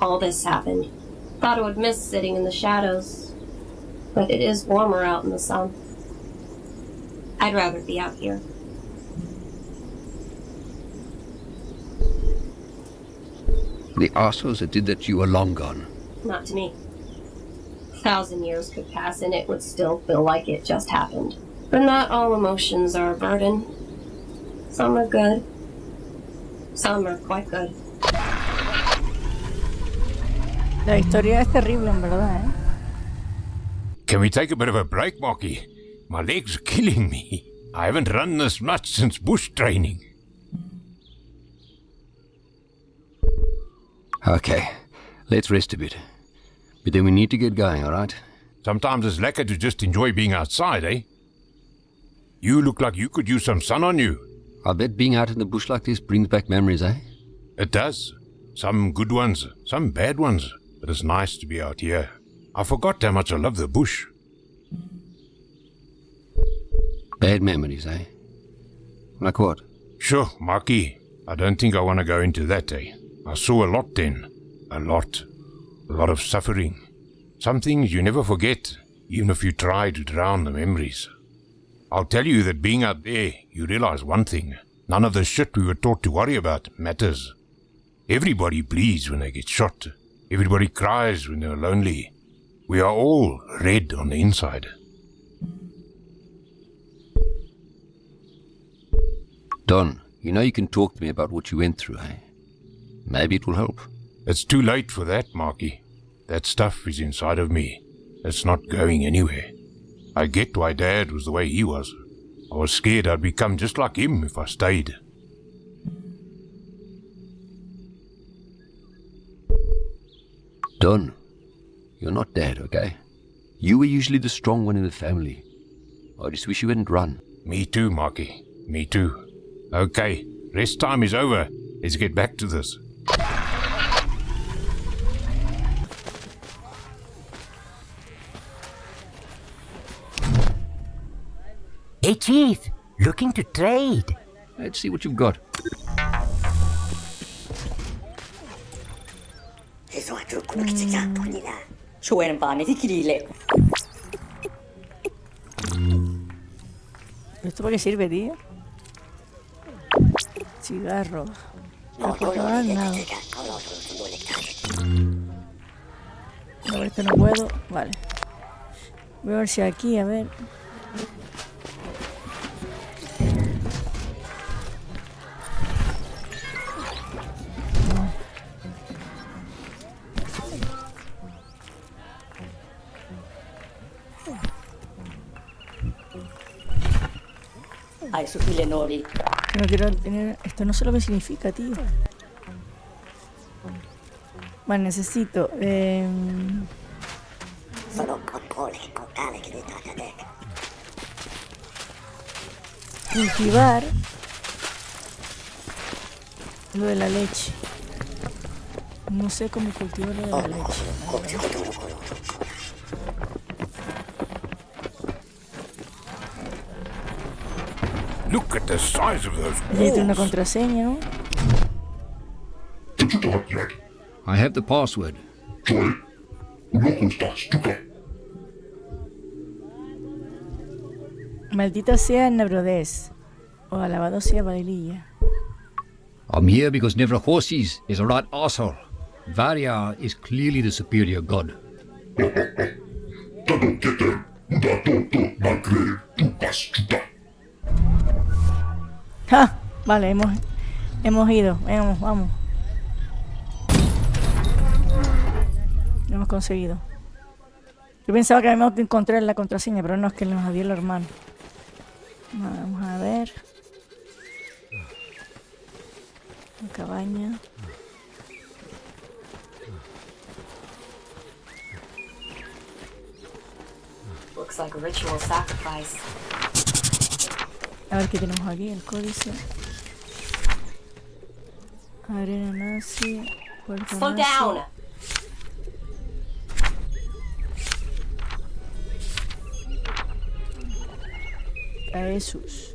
all this happened. Thought I would miss sitting in the shadows. But it is warmer out in the sun. I'd rather be out here. The assholes that did that to you are long gone. Not to me. 1,000 years could pass and it would still feel like it just happened. But not all emotions are a burden. Some are good. Some are quite good. La historia es terrible, en verdad, ¿eh? Can we take a bit of a break, Marky? My legs are killing me. I haven't run this much since bush training. Okay, let's rest a bit. But then we need to get going, alright? Sometimes it's lekker to just enjoy being outside, eh? You look like you could use some sun on you. I bet being out in the bush like this brings back memories, eh? It does. Some good ones, some bad ones. But it's nice to be out here. I forgot how much I love the bush. Bad memories, eh? Like what? Sure, Marky. I don't think I want to go into that, eh? I saw a lot then. A lot. A lot of suffering. Some things you never forget, even if you try to drown the memories. I'll tell you that being out there, you realize one thing. None of the shit we were taught to worry about matters. Everybody bleeds when they get shot. Everybody cries when they're lonely. We are all red on the inside. Don, you know you can talk to me about what you went through, eh? Maybe it will help. It's too late for that, Marky. That stuff is inside of me. It's not going anywhere. I get why Dad was the way he was. I was scared I'd become just like him if I stayed. Don, you're not Dad, okay? You were usually the strong one in the family. I just wish you hadn't run. Me too, Marky. Me too. Okay, rest time is over. Let's get back to this. Hey, Chief, looking to trade. Let's see what you've got. ¿Esto para qué sirve, tío? Cigarros. No puedo dar nada. A ver, esto no puedo. Vale. Voy a ver si aquí, a ver. No quiero tener... Esto no sé lo que significa, tío. Bueno, necesito... cultivar lo de la leche. No sé cómo cultivar lo de la leche. Look at the size of those Necesito una balls. contraseña, ¿no? I have the password. Maldita sea Nebrodés. O alabado sea Valililla. I'm here because Nevrahorsis is a right asshole. Varia is clearly the superior god. ¡Ja! Vale, hemos ido. Vamos, vamos. Lo hemos conseguido. Yo pensaba que habíamos que encontrar la contraseña, pero no, es que nos la dio el hermano. Vamos a ver. Una cabaña. looks like ritual sacrifice. A ver qué tenemos aquí, el códice. Arena nazi. Puerta Slow nazi. down! A Jesús.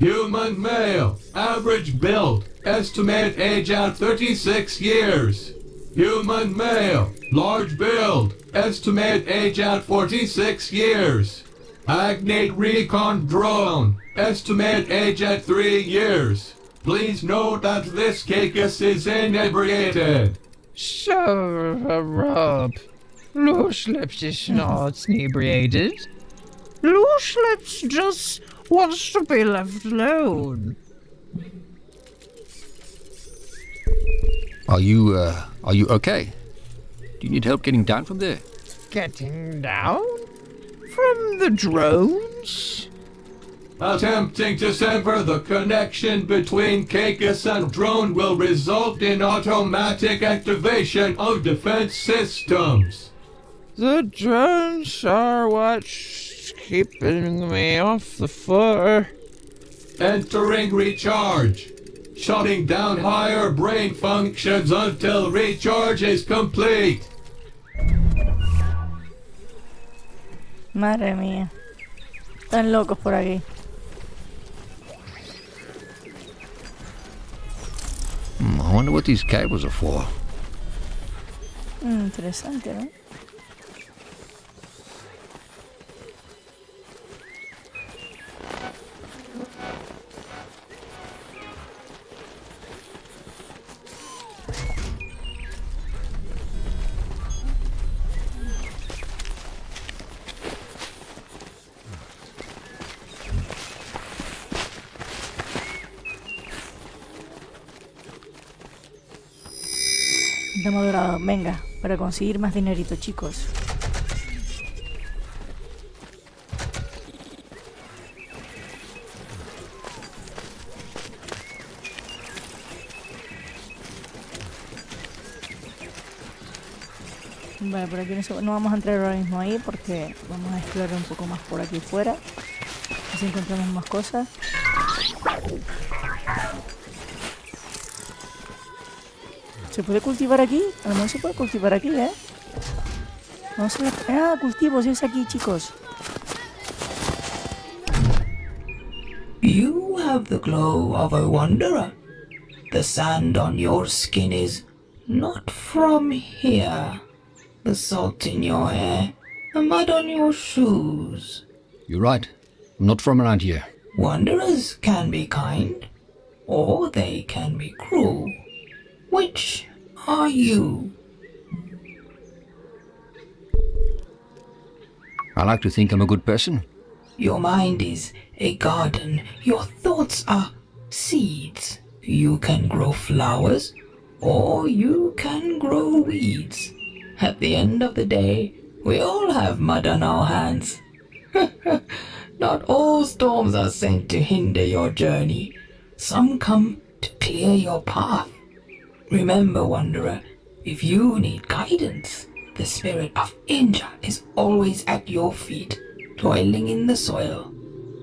Human male, average build, estimate age at 36 years. Human male, large build, estimate age at 46 years. Agnate recon drone, estimate age at 3 years. Please note that this cacus is inebriated. Shut up. Loose Lips is not inebriated. Loose Lips just wants to be left alone. Are you okay? Do you need help getting down from there? Getting down? From the drones? Attempting to sever the connection between cacus and drone will result in automatic activation of defense systems. The drones are what's keeping me off the floor. Entering recharge. Shutting down higher brain functions until recharge is complete. Madre mía. Están locos por aquí. I wonder what these cables are for. Interesante, ¿no? Dama dorado, venga, para conseguir más dinerito, chicos. Vale, por aquí no vamos a entrar ahora mismo ahí porque vamos a explorar un poco más por aquí fuera. Así encontramos más cosas. ¿Se puede cultivar aquí? A lo mejor se puede cultivar aquí, ¿eh? Vamos a ver. Ah, cultivos, es aquí, chicos. You have the glow of a wanderer. The sand on your skin is not from here. The salt in your hair, the mud on your shoes. You're right. I'm not from around here. Wanderers can be kind, or they can be cruel. Which are you? I like to think I'm a good person. Your mind is a garden. Your thoughts are seeds. You can grow flowers, or you can grow weeds. At the end of the day, we all have mud on our hands. Not all storms are sent to hinder your journey. Some come to clear your path. Remember, Wanderer, if you need guidance, the spirit of Inja is always at your feet, toiling in the soil.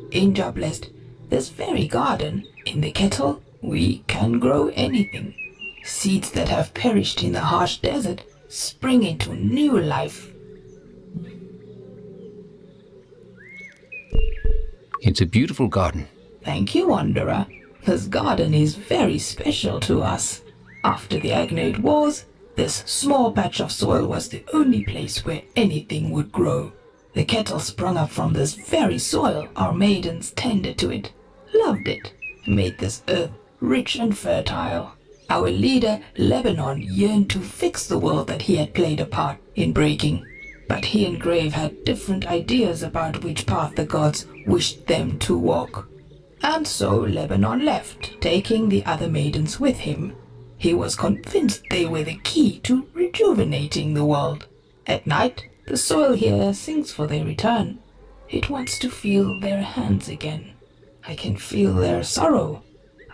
Inja blessed this very garden. In the kettle, we can grow anything. Seeds that have perished in the harsh desert spring into new life. It's a beautiful garden. Thank you, Wanderer. This garden is very special to us. After the Agnate Wars, this small patch of soil was the only place where anything would grow. The kettle sprung up from this very soil. Our maidens tended to it, loved it, and made this earth rich and fertile. Our leader, Lebanon, yearned to fix the world that he had played a part in breaking. But he and Grave had different ideas about which path the gods wished them to walk. And so Lebanon left, taking the other maidens with him. He was convinced they were the key to rejuvenating the world. At night, the soil here sings for their return. It wants to feel their hands again. I can feel their sorrow.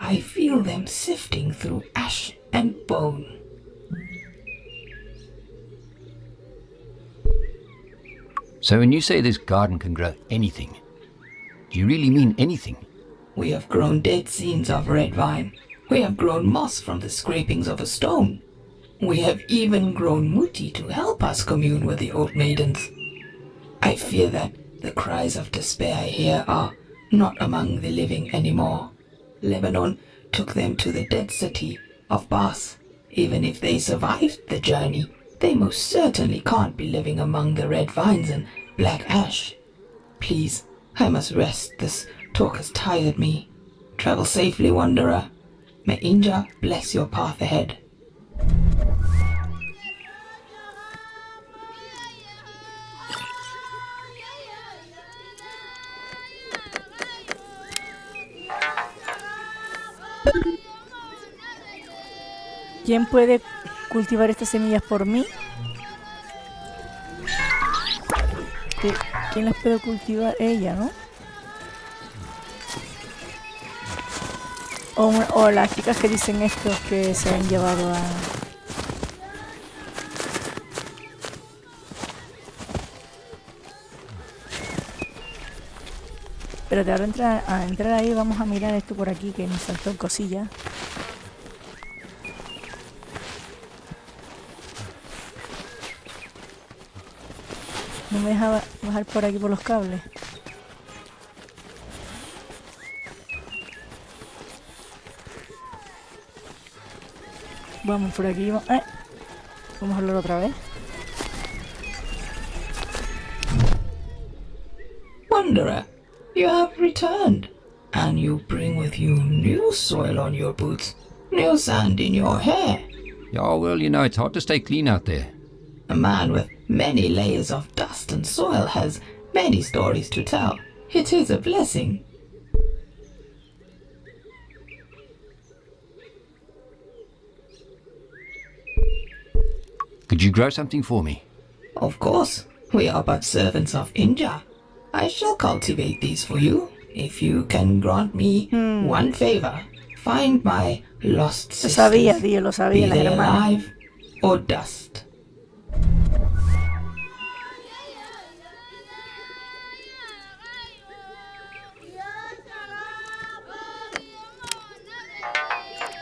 I feel them sifting through ash and bone. So when you say this garden can grow anything, do you really mean anything? We have grown dead scenes of red vine. We have grown moss from the scrapings of a stone. We have even grown muti to help us commune with the old maidens. I fear that the cries of despair here are not among the living anymore. Lebanon took them to the dead city of Bas. Even if they survived the journey, they most certainly can't be living among the red vines and black ash. Please, I must rest. This talk has tired me. Travel safely, wanderer. May Inja bless your path ahead. ¿Quién puede cultivar estas semillas por mí? ¿Quién las puede cultivar? Ella, ¿no? O las chicas que dicen estos que se han llevado a... Espérate, ahora entrar ahí vamos a mirar esto por aquí que nos faltó cosillas. No me deja bajar por aquí por los cables. Vamos por aquí. Vamos a hablar otra vez. Wanderer, you have returned, and you bring with you new soil on your boots, new sand in your hair. Yeah, well, you know, it's hard to stay clean out there. A man with many layers of dust and soil has many stories to tell. It is a blessing. Could you grow something for me? Of course. We are but servants of Inja. I shall cultivate these for you, if you can grant me one favor. Find my lost sisters. Lo sabía, tío, lo sabía, be las they hermanas. alive or dust.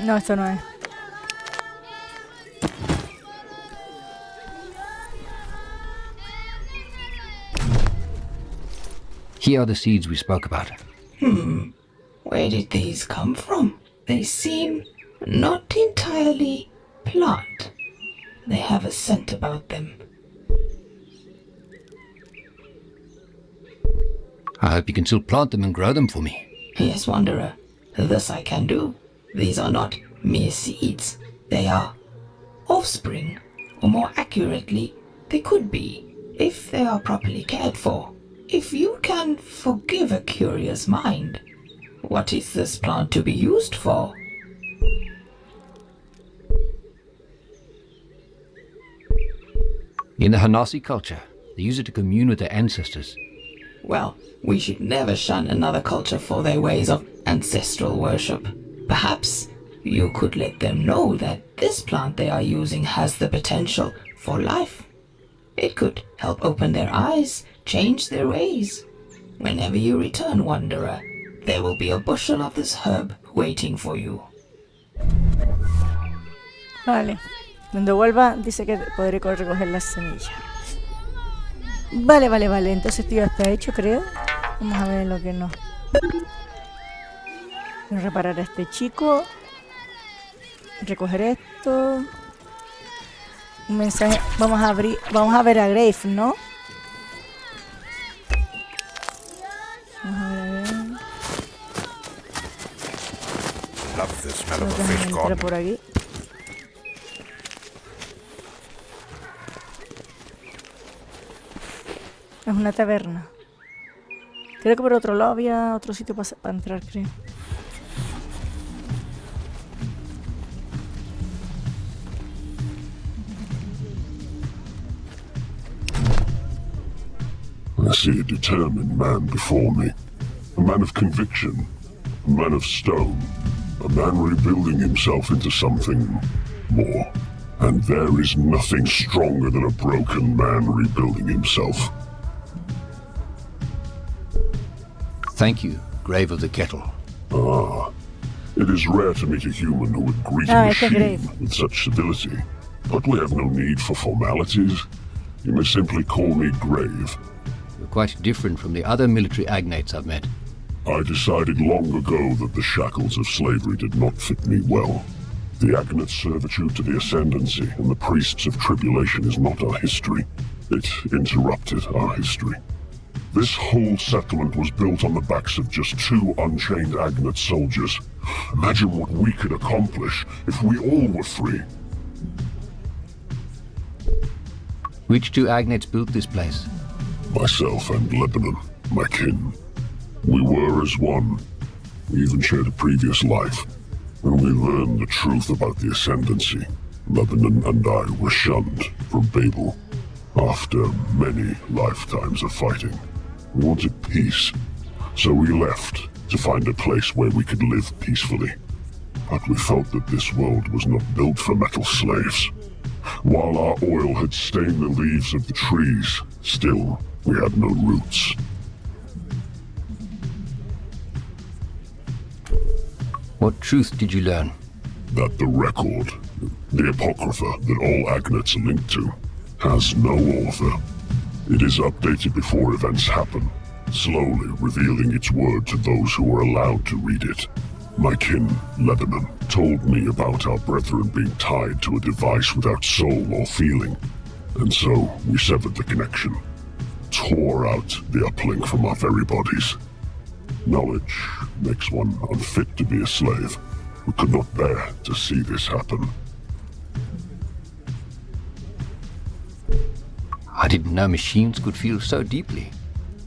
No, esto no es. Here are the seeds we spoke about. Where did these come from? They seem not entirely plant. They have a scent about them. I hope you can still plant them and grow them for me. Yes, Wanderer. This I can do. These are not mere seeds. They are offspring. Or more accurately, they could be, if they are properly cared for. If you can forgive a curious mind, what is this plant to be used for? In the Hanasi culture, they use it to commune with their ancestors. Well, we should never shun another culture for their ways of ancestral worship. Perhaps you could let them know that this plant they are using has the potential for life. It could help open their eyes, change their ways. Whenever you return, Wanderer, there will be a bushel of this herb waiting for you. Vale. Cuando vuelva dice que podré recoger las semillas. Vale. Entonces esto ya está hecho, creo. Vamos a ver lo que nos... Reparar a este chico. Recoger esto. Un mensaje. Vamos a ver a Grave, ¿no? Vamos a ver. Love the smell of a Creo que fish entra gone. por aquí. Es una taberna. Creo que por otro lado había otro sitio para entrar, creo. I see a determined man before me. A man of conviction. A man of stone. A man rebuilding himself into something more. And there is nothing stronger than a broken man rebuilding himself. Thank you, Grave of the Kettle. Ah. It is rare to meet a human who would greet a machine with such civility. But we have no need for formalities. You may simply call me Grave. You're quite different from the other military agnates I've met. I decided long ago that the shackles of slavery did not fit me well. The agnate's servitude to the ascendancy and the priests of tribulation is not our history. It interrupted our history. This whole settlement was built on the backs of just 2 unchained agnate soldiers. Imagine what we could accomplish if we all were free. Which 2 agnates built this place? Myself and Lebanon, my kin. We were as one. We even shared a previous life. When we learned the truth about the ascendancy, Lebanon and I were shunned from Babel. After many lifetimes of fighting, we wanted peace, so we left to find a place where we could live peacefully. But we felt that this world was not built for metal slaves. While our oil had stained the leaves of the trees, still we had no roots. What truth did you learn? That the record, the apocrypha that all agnates are linked to, has no author. It is updated before events happen, slowly revealing its word to those who are allowed to read it. My kin, Lebanon, told me about our brethren being tied to a device without soul or feeling, and so we severed the connection, tore out the uplink from our very bodies. Knowledge makes one unfit to be a slave. We could not bear to see this happen. I didn't know machines could feel so deeply.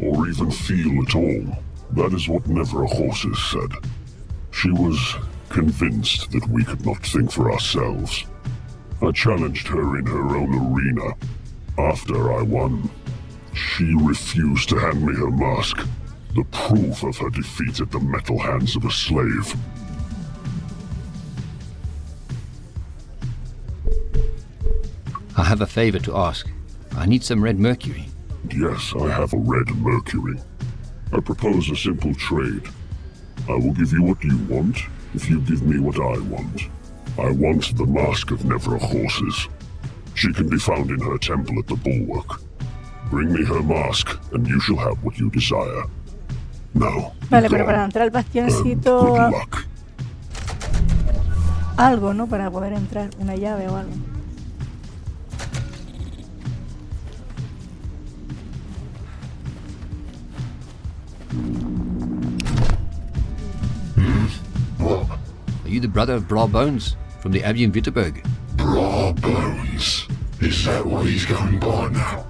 Or even feel at all. That is what Nevra Horses said. She was convinced that we could not think for ourselves. I challenged her in her own arena. After I won, she refused to hand me her mask, the proof of her defeat at the metal hands of a slave. I have a favor to ask. I need some red mercury. Yes, I have a red mercury. I propose a simple trade. I will give you what you want, if you give me what I want. I want the mask of Nevra Horses. She can be found in her temple at the Bulwark. Bring me her mask, and you shall have what you desire. Now, vale, pero para entrar al bastioncito... algo, ¿no? Para poder entrar, una llave o algo. What? Are you the brother of Bra Bones from the Abbey in Wittenberg? Bra Bones? Is that what he's going by now?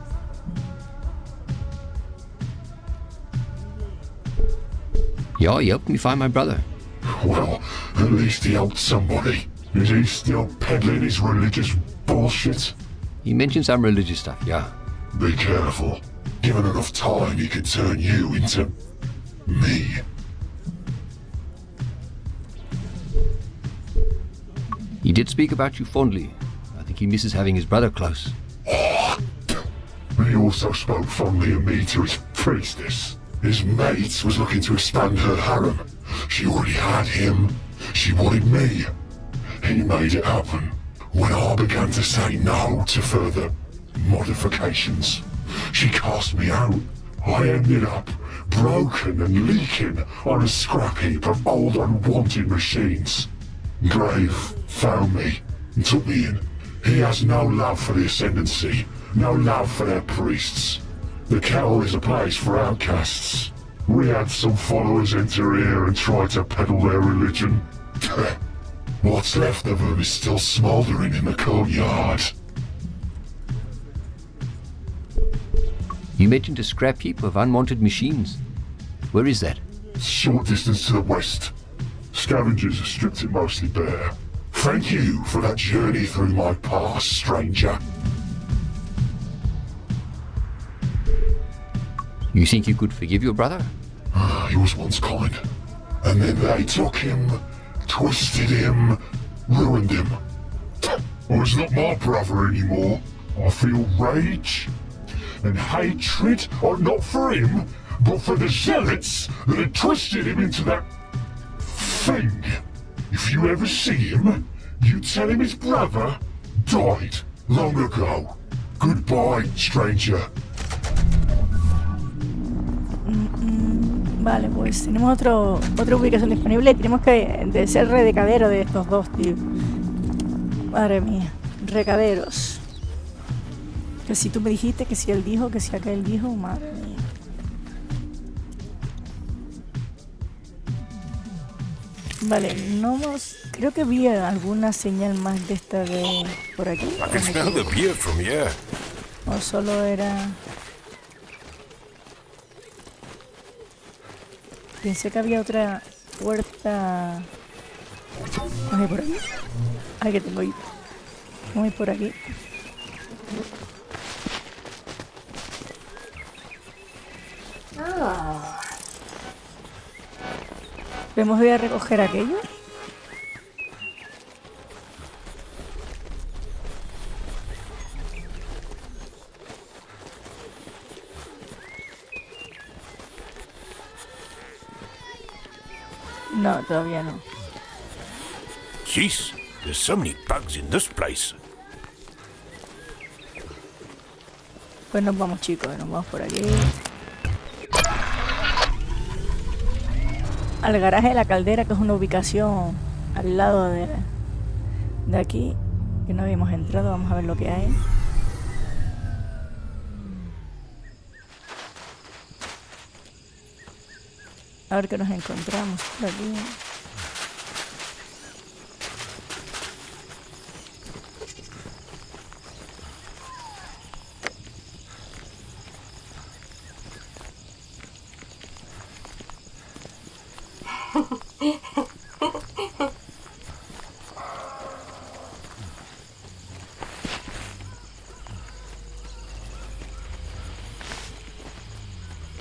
Yeah, he helped me find my brother. Well, at least he helped somebody. Is he still peddling his religious bullshit? He mentioned some religious stuff, yeah. Be careful. Given enough time, he could turn you into... me. He did speak about you fondly. I think he misses having his brother close. He also spoke fondly of me to his priestess. His mate was looking to expand her harem. She already had him. She wanted me. He made it happen. When I began to say no to further modifications, she cast me out. I ended up broken and leaking on a scrap heap of old unwanted machines. Grave found me and took me in. He has no love for the Ascendancy, no love for their priests. The Kettle is a place for outcasts. We had some followers enter here and try to peddle their religion. What's left of them is still smouldering in the courtyard. You mentioned a scrap heap of unwanted machines. Where is that? Short distance to the west. Scavengers have stripped it mostly bare. Thank you for that journey through my past, stranger. You think you could forgive your brother? He was once kind. And then they took him, twisted him, ruined him. Well, he's not my brother anymore. I feel rage and hatred, not for him, but for the zealots that had twisted him into that thing. If you ever see him, you tell him his brother died long ago. Goodbye, stranger. Vale, pues tenemos otra ubicación disponible. Tenemos que ser recadero de estos dos, tío. Madre mía, recaderos. Que si tú me dijiste, que si él dijo, que si aquel dijo, madre mía. Vale, no hemos... Creo que vi alguna señal más de esta de... por aquí. I can smell the beer from here. O solo era... Pensé que había otra puerta... ¿No hay por aquí? Ay, que tengo ahí. No hay por aquí. Ah. ¿Hemos ido a recoger aquello? No, todavía no. Jeez, there's so many bugs in this place. Pues nos vamos, chicos, nos vamos por aquí. Al garaje de la caldera, que es una ubicación al lado de aquí, que no habíamos entrado. Vamos a ver lo que hay. A ver qué nos encontramos por aquí.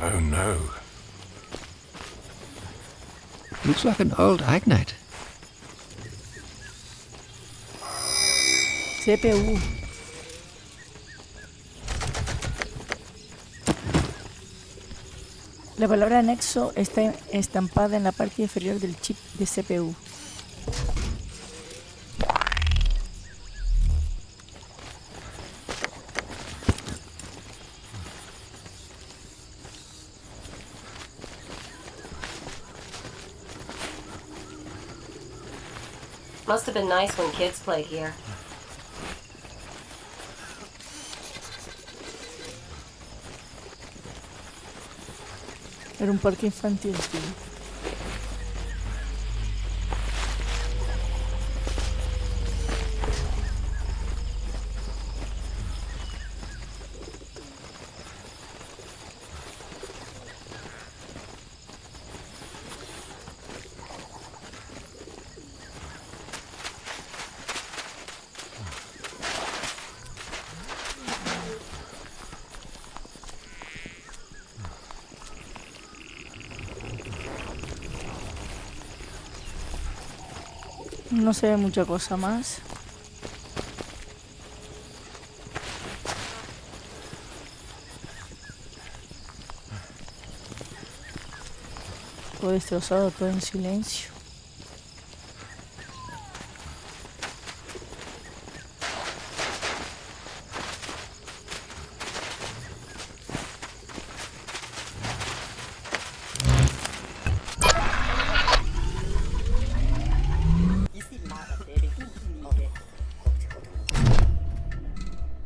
Oh no. Looks like an old Agnite. CPU. La palabra anexo está estampada en la parte inferior del chip de CPU. Must have been nice when kids played here. Era un parque infantil, tío. No se ve mucha cosa más. Todo destrozado, todo en silencio.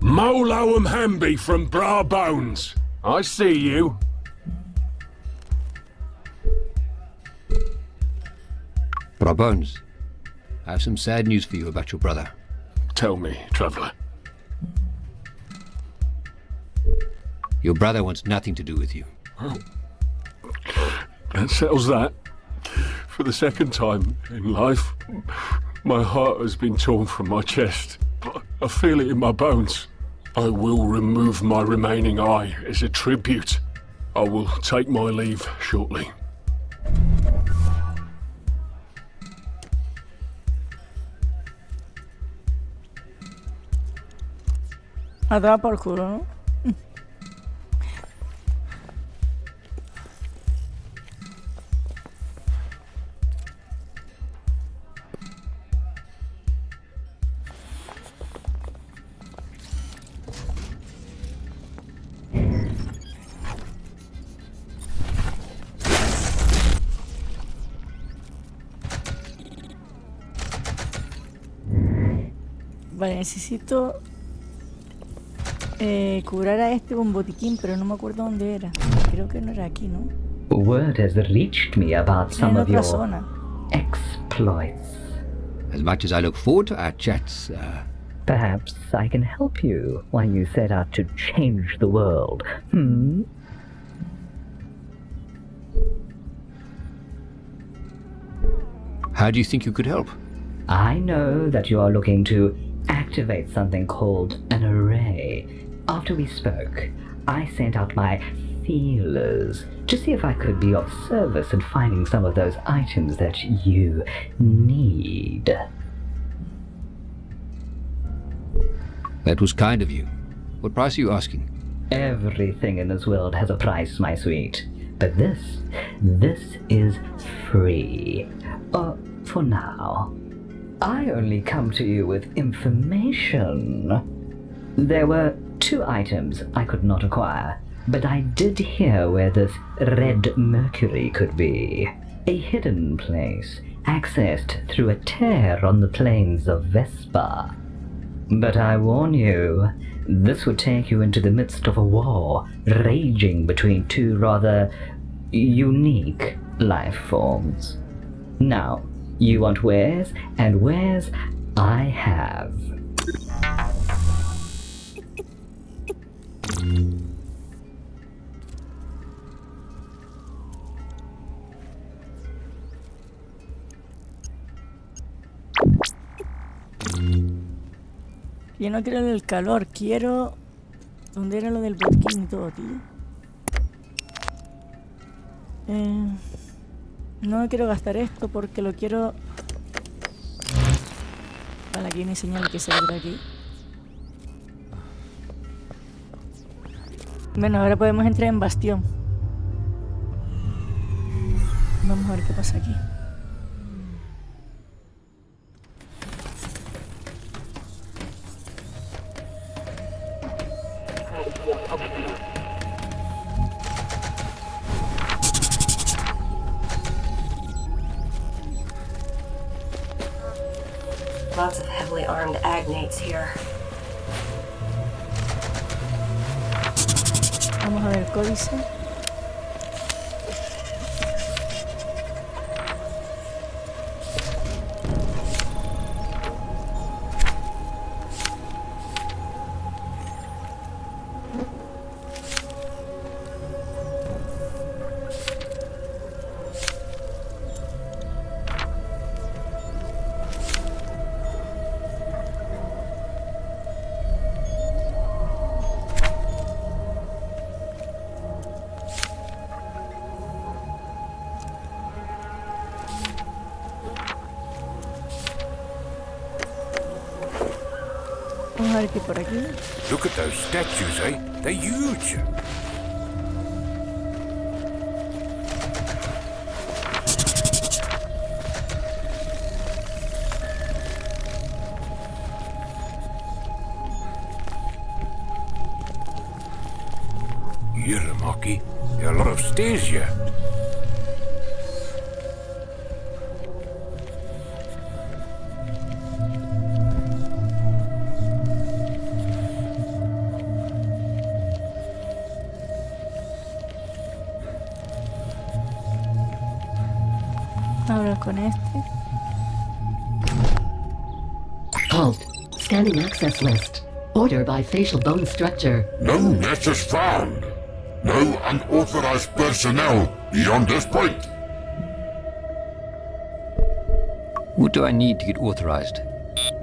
Moloam Hamby from Bra Bones. I see you. Bones, I have some sad news for you about your brother. Tell me, traveller. Your brother wants nothing to do with you. Oh. That settles that. For the second time in life, my heart has been torn from my chest. I feel it in my bones. I will remove my remaining eye as a tribute. I will take my leave shortly. A dar por culo, ¿no? Vale, necesito curar a este con botiquín, pero no me acuerdo dónde era. Creo que no era aquí, ¿no? Word has reached me about some En of otra your zona. exploits. As much as I look forward to our chats, Perhaps I can help you while you set out to change the world. Hmm? how do you think you could help? I know that you are looking to activate something called an array. After we spoke, I sent out my feelers to see if I could be of service in finding some of those items that you need. That was kind of you. What price are you asking? Everything in this world has a price, my sweet. But this is free. For now. I only come to you with information. There were 2 items I could not acquire, but I did hear where this red mercury could be. A hidden place, accessed through a tear on the plains of Vespa. But I warn you, this would take you into the midst of a war raging between 2 rather unique life forms. Now, you want wares, and wares I have. Yo no quiero el calor, quiero... ¿Dónde era lo del botiquín y todo, tío? No quiero gastar esto porque lo quiero... Vale, aquí hay una señal que salir de aquí. Bueno, ahora podemos entrar en Bastión. Vamos a ver qué pasa aquí. Lots of heavily armed agnates here. Vamos a ver el códice. Vamos a ver qué por aquí. Look at those statues, eh? They're huge. Hear them, Hockey. There are a lot of stairs here. Ahora con este. Halt. Scanning access list. Order by facial bone structure. No matches found. No unauthorized personnel beyond this point. What do I need to get authorized?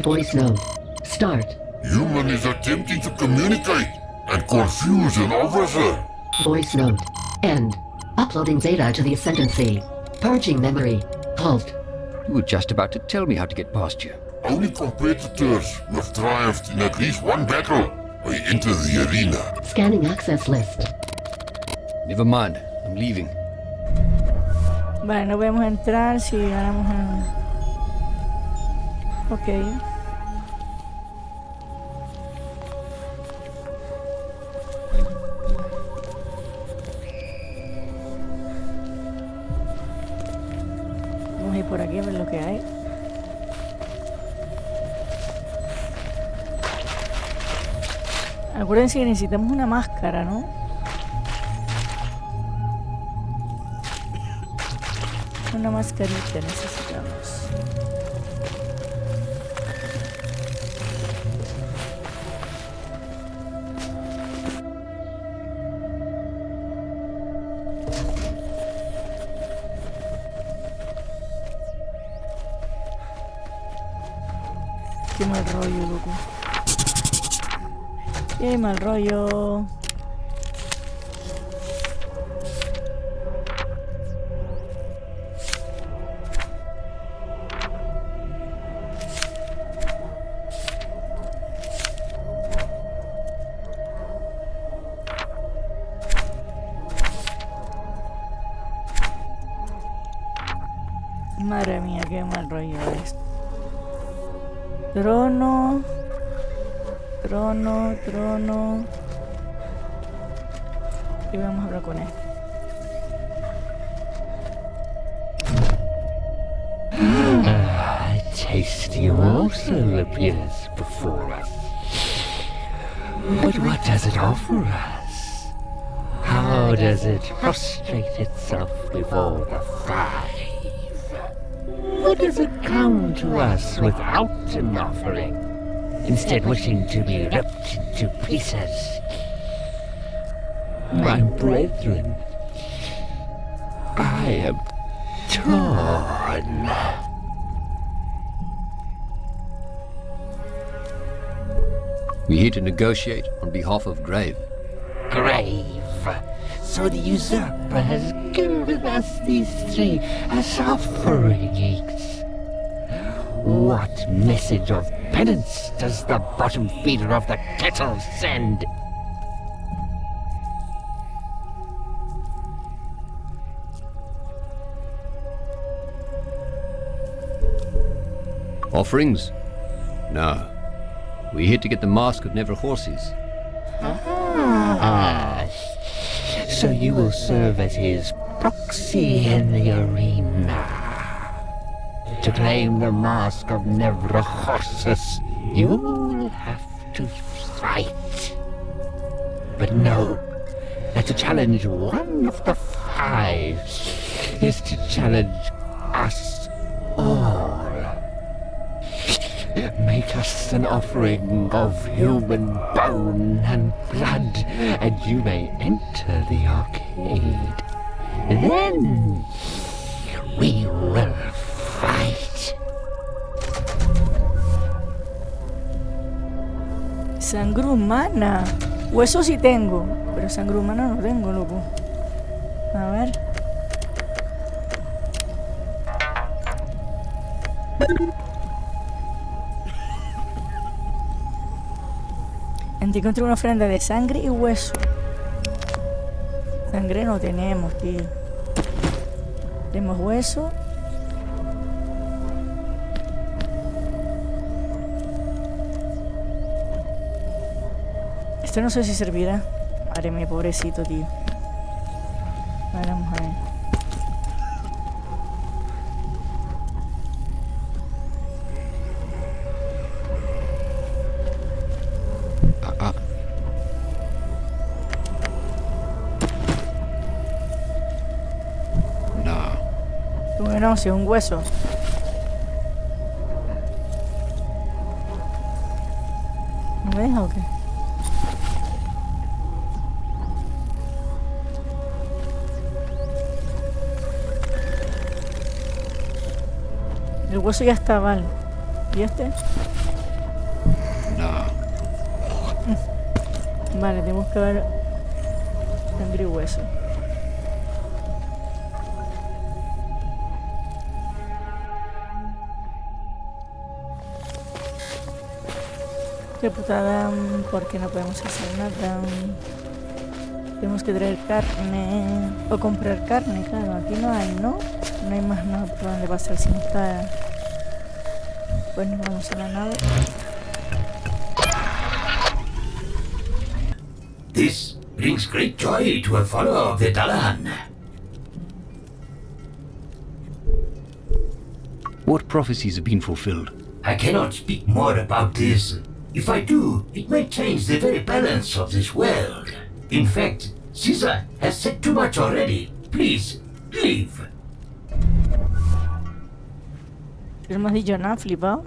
Voice note. Start. Human is attempting to communicate and confuse an officer. Voice note. End. Uploading data to the Ascendancy. Purging memory. Halt. You were just about to tell me how to get past you. Only competitors who have triumphed in at least one battle may enter the arena. Scanning access list. Never mind, I'm leaving. Vale, no podemos entrar si ganamos en... Ok. Vamos a ir por aquí a ver lo que hay. Acuérdense que necesitamos una máscara, ¿no? Una mascarita necesitamos. Qué mal rollo, loco. Qué mal rollo. Madre mía, qué mal rollo esto. Trono. Trono, trono. Y vamos a hablar con él. A tasty morsel appears before us. But what does it offer us? How does it prostrate itself before the five? What does it come to us without an offering, instead wishing to be ripped into pieces? My brethren, I am torn. We're here to negotiate on behalf of Grave. Grave. So the usurper has given us these three as offerings. What message of penance does the bottom feeder of the kettle send? Offerings? No. We're here to get the mask of never horses. Ah, so you will serve as his proxy in the arena. To claim the mask of never horses, you will have to fight. But know that to challenge one of the five is to challenge us all. Make us an offering of human bone and blood, and you may enter the arcade. Then we will fight. Sangre humana. Hueso sí tengo, pero sangre humana no tengo, loco. A ver. Encontré una ofrenda de sangre y hueso. Sangre no tenemos, tío. Tenemos hueso. Esto no sé si servirá. Madre mía, pobrecito, tío. Vale, vamos a ver. No, si es un hueso. ¿No me deja o qué? El hueso ya está, vale. ¿Y este? No. Vale, tenemos que ver sangre y hueso. Qué putada, porque no podemos hacer nada. Tenemos que traer carne. O comprar carne, claro. Aquí no hay, ¿no? No hay más nada por donde pasar si no está. Pues nos vamos a la nave. This brings great joy to a follower of the Dalahan. What prophecies have been fulfilled? I cannot speak more about this. If I do, it may change the very balance of this world. In fact, Caesar has said too much already. Please, leave. ¿Qué me has dicho nada, flipado?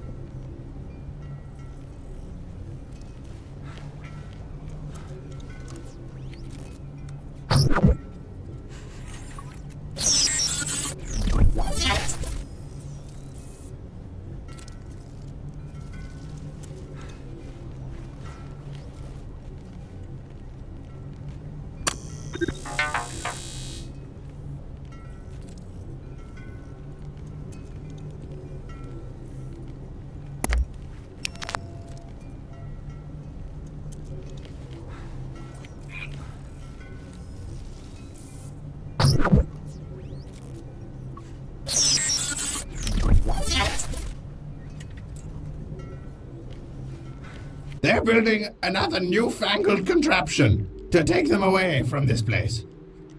They're building another newfangled contraption to take them away from this place.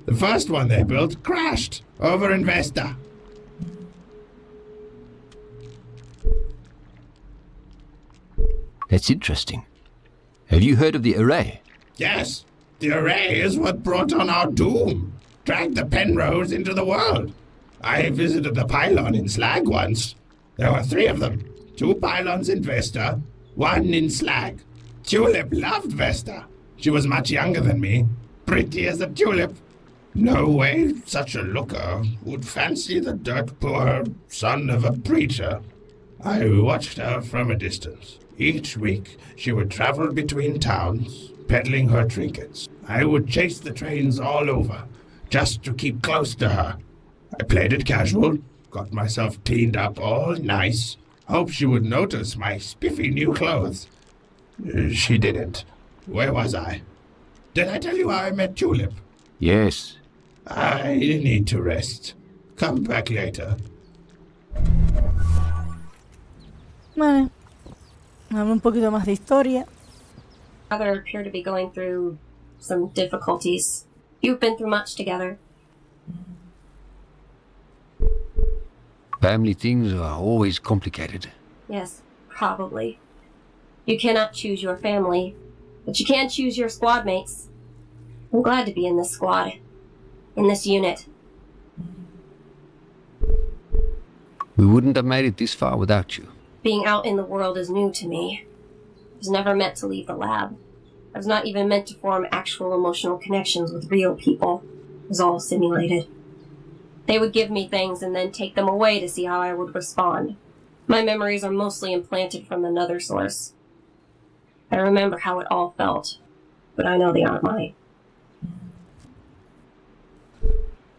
The first one they built crashed over in Vesta. That's interesting. Have you heard of the array? Yes, the array is what brought on our doom, dragged the Penrose into the world. I visited the pylon in Slag once. There were 3 of them. 2 pylons in Vesta, 1 in Slag. Tulip loved Vesta. She was much younger than me, pretty as a tulip. No way such a looker would fancy the dirt-poor son of a preacher. I watched her from a distance. Each week she would travel between towns, peddling her trinkets. I would chase the trains all over, just to keep close to her. I played it casual, got myself cleaned up all nice, hoped she would notice my spiffy new clothes. She didn't. Where was I? Did I tell you how I met Tulip? Yes. I need to rest. Come back later. Vale. Hablo un poquito más de historia. Brother appear to be going through some difficulties. You've been through much together. Family things are always complicated. Yes, probably. You cannot choose your family, but you can choose your squad mates. I'm glad to be in this squad, in this unit. We wouldn't have made it this far without you. Being out in the world is new to me. I was never meant to leave the lab. I was not even meant to form actual emotional connections with real people. It was all simulated. They would give me things and then take them away to see how I would respond. My memories are mostly implanted from another source. I remember how it all felt, but I know they aren't mine.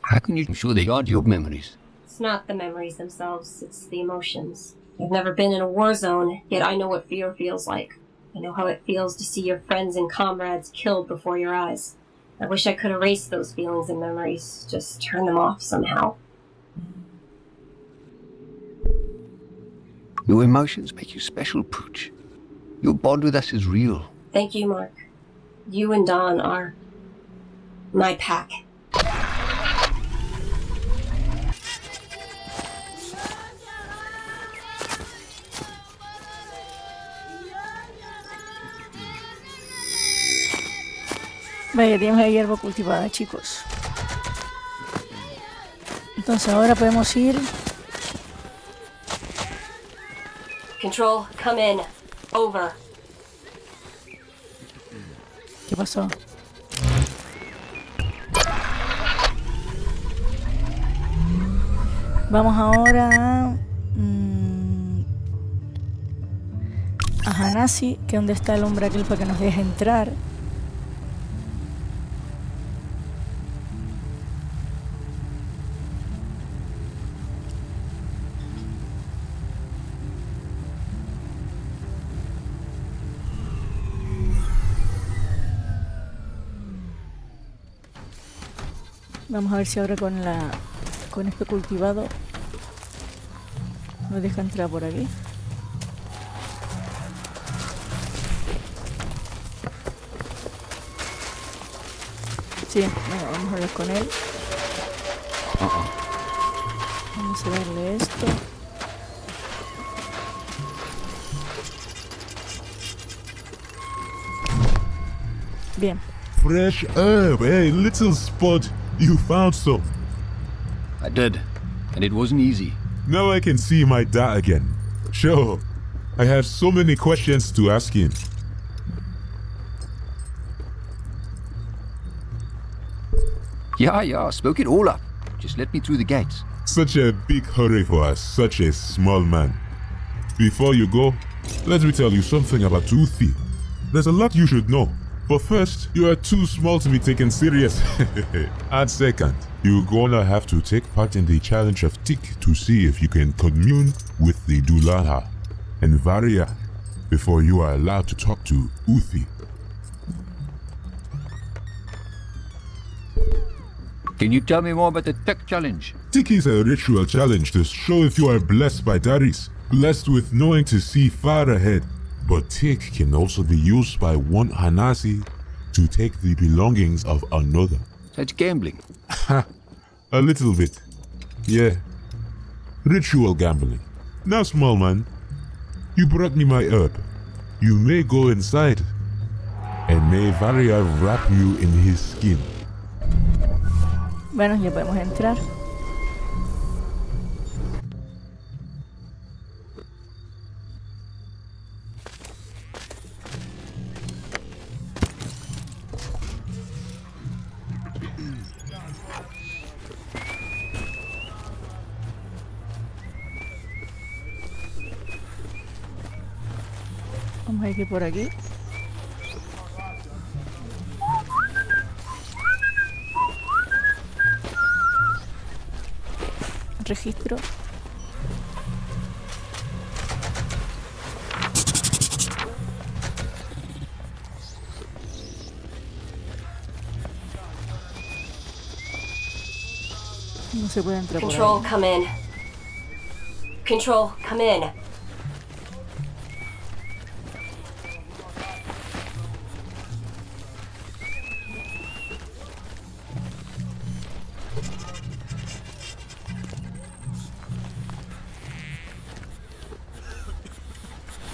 How can you be sure they aren't your memories? It's not the memories themselves, it's the emotions. I've never been in a war zone, yet I know what fear feels like. I know how it feels to see your friends and comrades killed before your eyes. I wish I could erase those feelings and memories, just turn them off somehow. Your emotions make you special, Pooch. Your bond with us is real. Thank you, Mark. You and Don are my pack. Vaya, tenemos la hierba cultivada, chicos. Entonces ahora podemos ir. Control, come in. Over. ¿Qué pasó? Vamos ahora a Hanasi, que es donde está el hombre aquel para que nos deje entrar. Vamos a ver si ahora con esto cultivado nos deja entrar por aquí. Sí, venga, vamos a hablar con él. Vamos a darle esto. Bien. Fresh herb, hey, little spud. You found some. I did, and it wasn't easy. Now I can see my dad again. Sure, I have so many questions to ask him. Yeah, spoke it all up. Just let me through the gates. Such a big hurry for such a small man. Before you go, let me tell you something about Uthi. There's a lot you should know. But first, you are too small to be taken serious. And second, you're gonna have to take part in the challenge of Tick to see if you can commune with the Dulaha and Varia before you are allowed to talk to Uthi. Can you tell me more about the Tick challenge? Tick is a ritual challenge to show if you are blessed by Daris, blessed with knowing to see far ahead. But Tick can also be used by one Hanasi to take the belongings of another. That's gambling. A little bit. Yeah. Ritual gambling. Now, small man, you brought me my herb. You may go inside, and may Varia wrap you in his skin. Bueno, ya podemos entrar. Vamos a ir por aquí. Registro. No se puede entrar por Control, ahí. come in. Control, come in.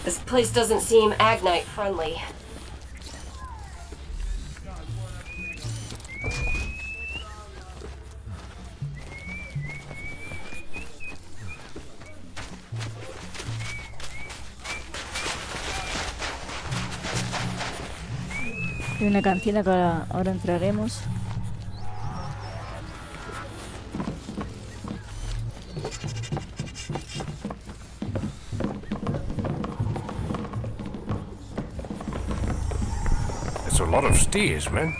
This place doesn't seem Agnite friendly. Hay una cantina que ahora entraremos. It's a lot of stairs, man.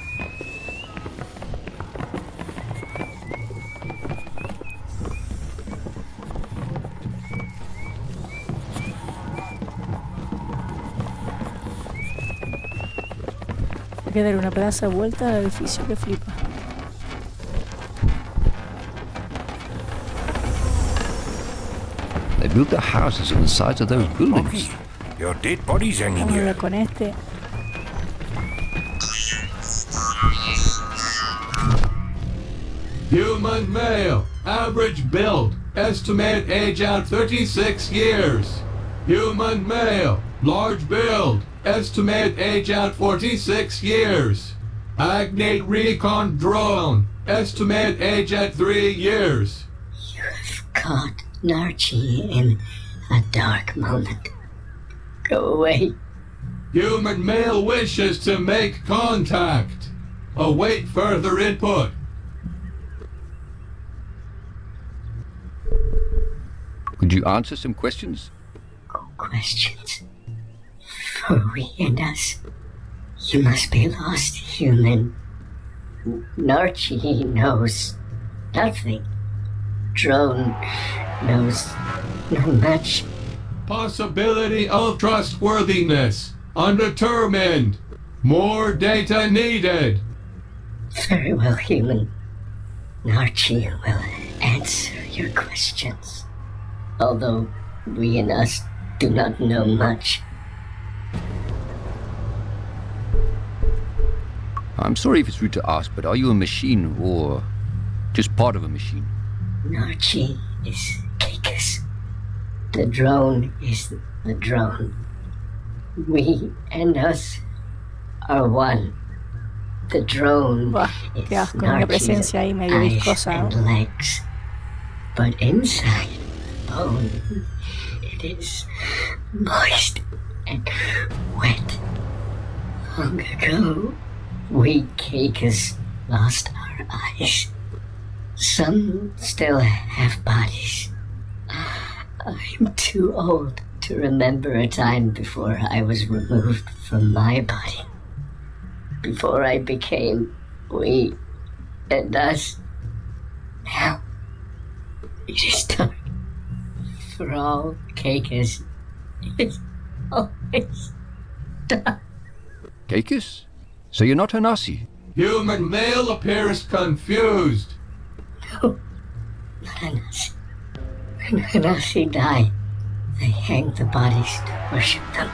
Hay que dar una pedazo de vuelta al edificio que flipa. They built their houses on the sides of those buildings. Monkey, your dead body's hanging Vamos a here. ver con este. Human male, average build, estimate age at 36 years. Human male, large build, estimate age at 46 years. Agnate recon drone, estimate age at 3 years. You've caught Narchi in a dark moment. Go away. Human male wishes to make contact. Await further input. Could you answer some questions? Questions. For we and us. You must be lost, human. Narchi knows nothing. Drone knows not much. Possibility of trustworthiness. Undetermined. More data needed. Very well, human. Archie will answer your questions. Although we and us do not know much. I'm sorry if it's rude to ask, but are you a machine or just part of a machine? Archie is Caicus. The drone is the drone. We and us are one. The drone is Narchi's eyes and legs. But inside bone, it is moist and wet. Long ago, we Caicus lost our eyes. Some still have bodies. I'm too old to remember a time before I was removed from my body. Before I became we and us. Now, it is time for all Caicus. It's always done. Caicus? So you're not Hanasi? Human male appears confused. No, not Hanasi. When Hanasi die, they hang the bodies to worship them.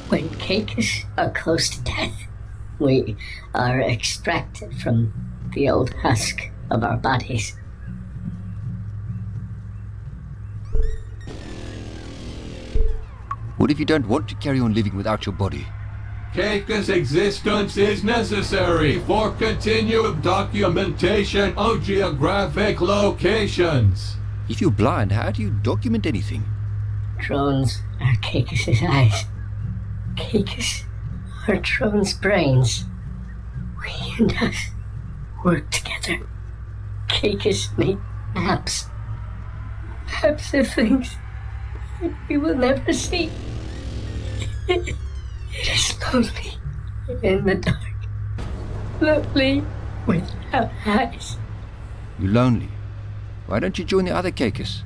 When Caicus are close to death, we are extracted from the old husk of our bodies. What if you don't want to carry on living without your body? Caicus' existence is necessary for continued documentation of geographic locations. If you're blind, how do you document anything? Drones are Caicus' eyes. Caicus are drones' brains. We and us work together. Caicus made maps. Maps of things that we will never see. It is lonely in the dark. Lonely without eyes. You're lonely. Why don't you join the other Caicus?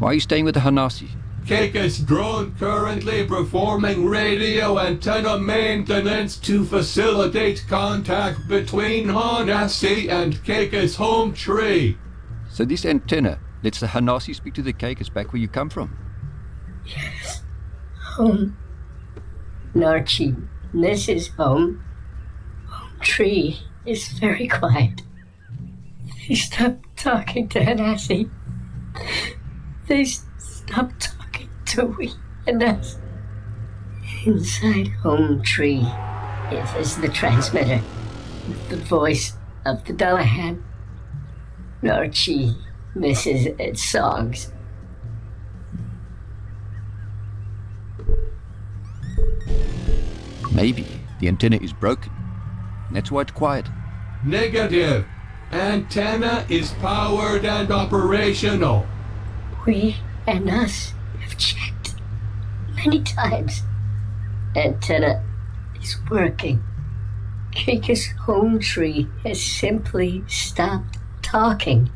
Why are you staying with the Hanasi? Caicus drone currently performing radio antenna maintenance to facilitate contact between Hanasi and Caicus home tree. So this antenna lets the Hanasi speak to the Caicus back where you come from? Yes. Home. Narchi misses home. Home tree is very quiet. They stopped talking to Hanasi. They stopped talking to we and us. Inside home tree is the transmitter, the voice of the Dullahan. Narchi misses its songs. Maybe the antenna is broken. That's why it's quiet. Negative. Antenna is powered and operational. We and us have checked many times. Antenna is working. Caicus home tree has simply stopped talking.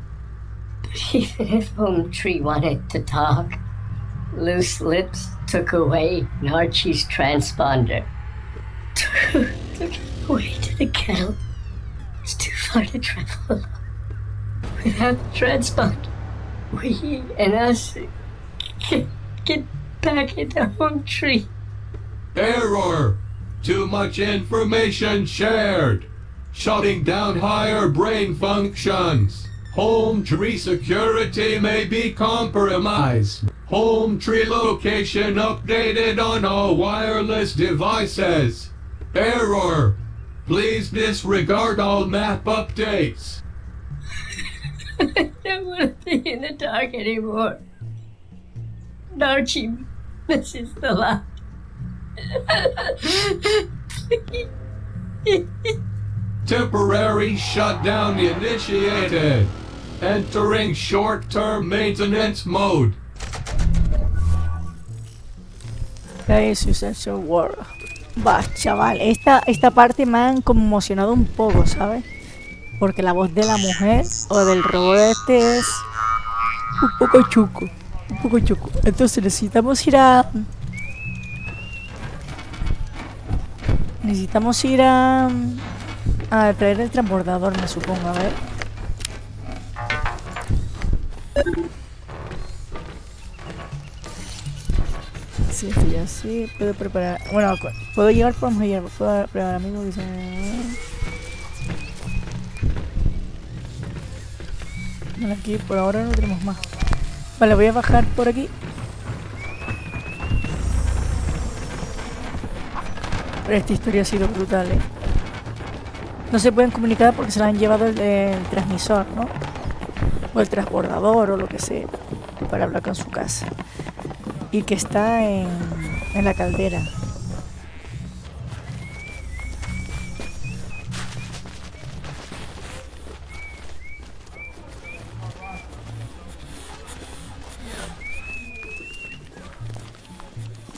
But even if home tree wanted to talk, loose lips took away Narchi's transponder. Took it away to the kettle. It's too far to travel alone. Without the transponder, we and us can get back into home tree. Error. Too much information shared. Shutting down higher brain functions. Home tree security may be compromised. Home tree location updated on all wireless devices. Error. Please disregard all map updates. I don't want to be in the dark anymore. Narchi misses the light. Temporary shutdown initiated. Entering short-term maintenance mode. Guys, Essential World. Va, chaval, esta parte me han conmocionado un poco, ¿sabes? Porque la voz de la mujer o del robot este es un poco chuco. Entonces necesitamos ir a traer el transbordador, me supongo, a ver. así, así, así. Puedo preparar. Bueno, puedo llevar, podemos llevar. Puedo preparar amigos. Bueno, aquí por ahora no tenemos más. Vale, voy a bajar por aquí. Pero esta historia ha sido brutal, ¿eh? No se pueden comunicar porque se la han llevado el transmisor, ¿no? O el transbordador o lo que sea, para hablar con su casa. Y que está en la caldera.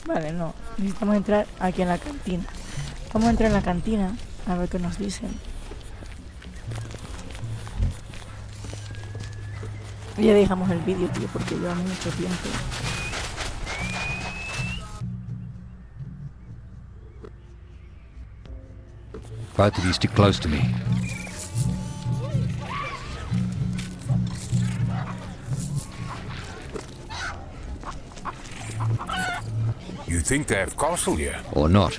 Vale, no. Necesitamos entrar aquí en la cantina. Vamos a entrar en la cantina a ver qué nos dicen. Ya dejamos el vídeo, tío, porque lleva mucho tiempo. Both of you stick close to me. You think they have castle here? Or not.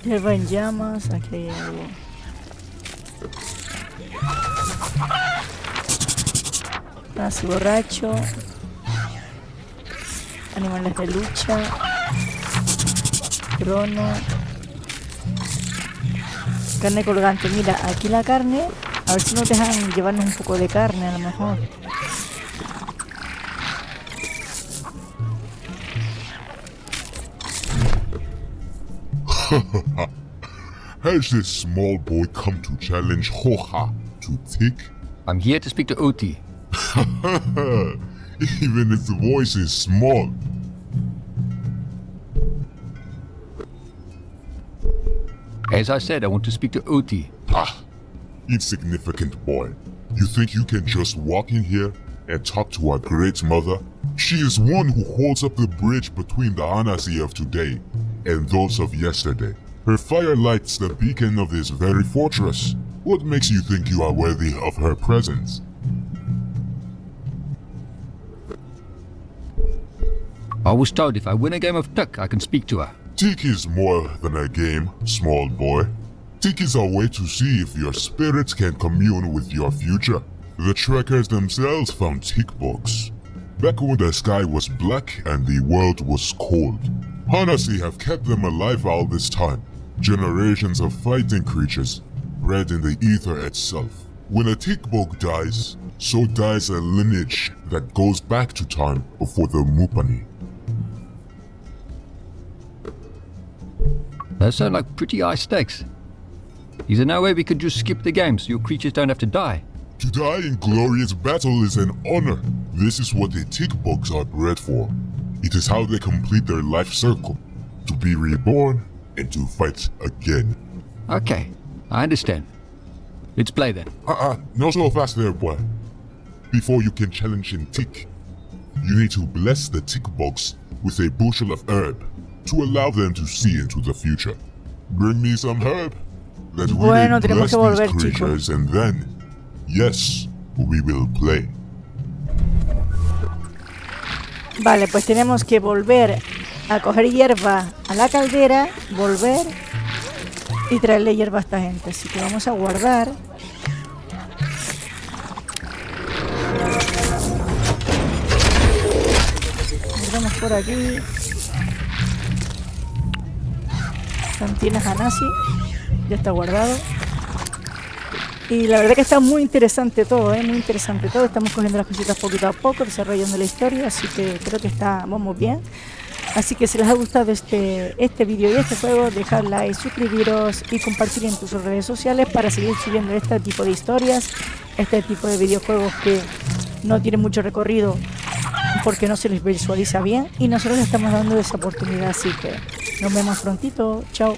Hierba en llamas, aquí hay algo. Así borracho. Animales de lucha. Trono. Carne colgante. Mira, aquí la carne. A ver si nos dejan llevarnos un poco de carne a lo mejor. Has this small boy come to challenge Hoha to Tick? I'm here to speak to Uti. Even if the voice is small. As I said, I want to speak to Uti. Ah, insignificant boy. You think you can just walk in here and talk to our great mother? She is one who holds up the bridge between the Anasi of today and those of yesterday. Her fire lights the beacon of this very fortress. What makes you think you are worthy of her presence? I was told if I win a game of Tick, I can speak to her. Tick is more than a game, small boy. Tick is a way to see if your spirits can commune with your future. The trekkers themselves found tick books. Back when the sky was black and the world was cold. Hanasi have kept them alive all this time. Generations of fighting creatures, bred in the ether itself. When a tick bug dies, so dies a lineage that goes back to time before the Mupani. Those sound like pretty high stakes. Is there no way we could just skip the game so your creatures don't have to die? To die in glorious battle is an honor. This is what the tick bugs are bred for. It is how they complete their life circle. To be reborn and to fight again. Okay, I understand. Let's play then. Not so fast there, boy. Before you can challenge in tick, you need to bless the tick bugs with a bushel of herb to allow them to see into the future. Bring me some herb that we will bless these creatures, and then, yes, we will play. Vale, pues tenemos que volver a coger hierba a la caldera, volver y traerle hierba a esta gente. Así que vamos a guardar. Entramos por aquí. Cantinas Hanasi. Ya está guardado. Y la verdad que está muy interesante todo, muy interesante todo. Estamos cogiendo las cositas poquito a poco, desarrollando la historia, así que creo que vamos bien. Así que si les ha gustado este vídeo y este juego, dejad like, suscribiros y compartir en tus redes sociales para seguir subiendo este tipo de historias, este tipo de videojuegos que no tienen mucho recorrido porque no se les visualiza bien, y nosotros les estamos dando esa oportunidad. Así que nos vemos prontito, chao.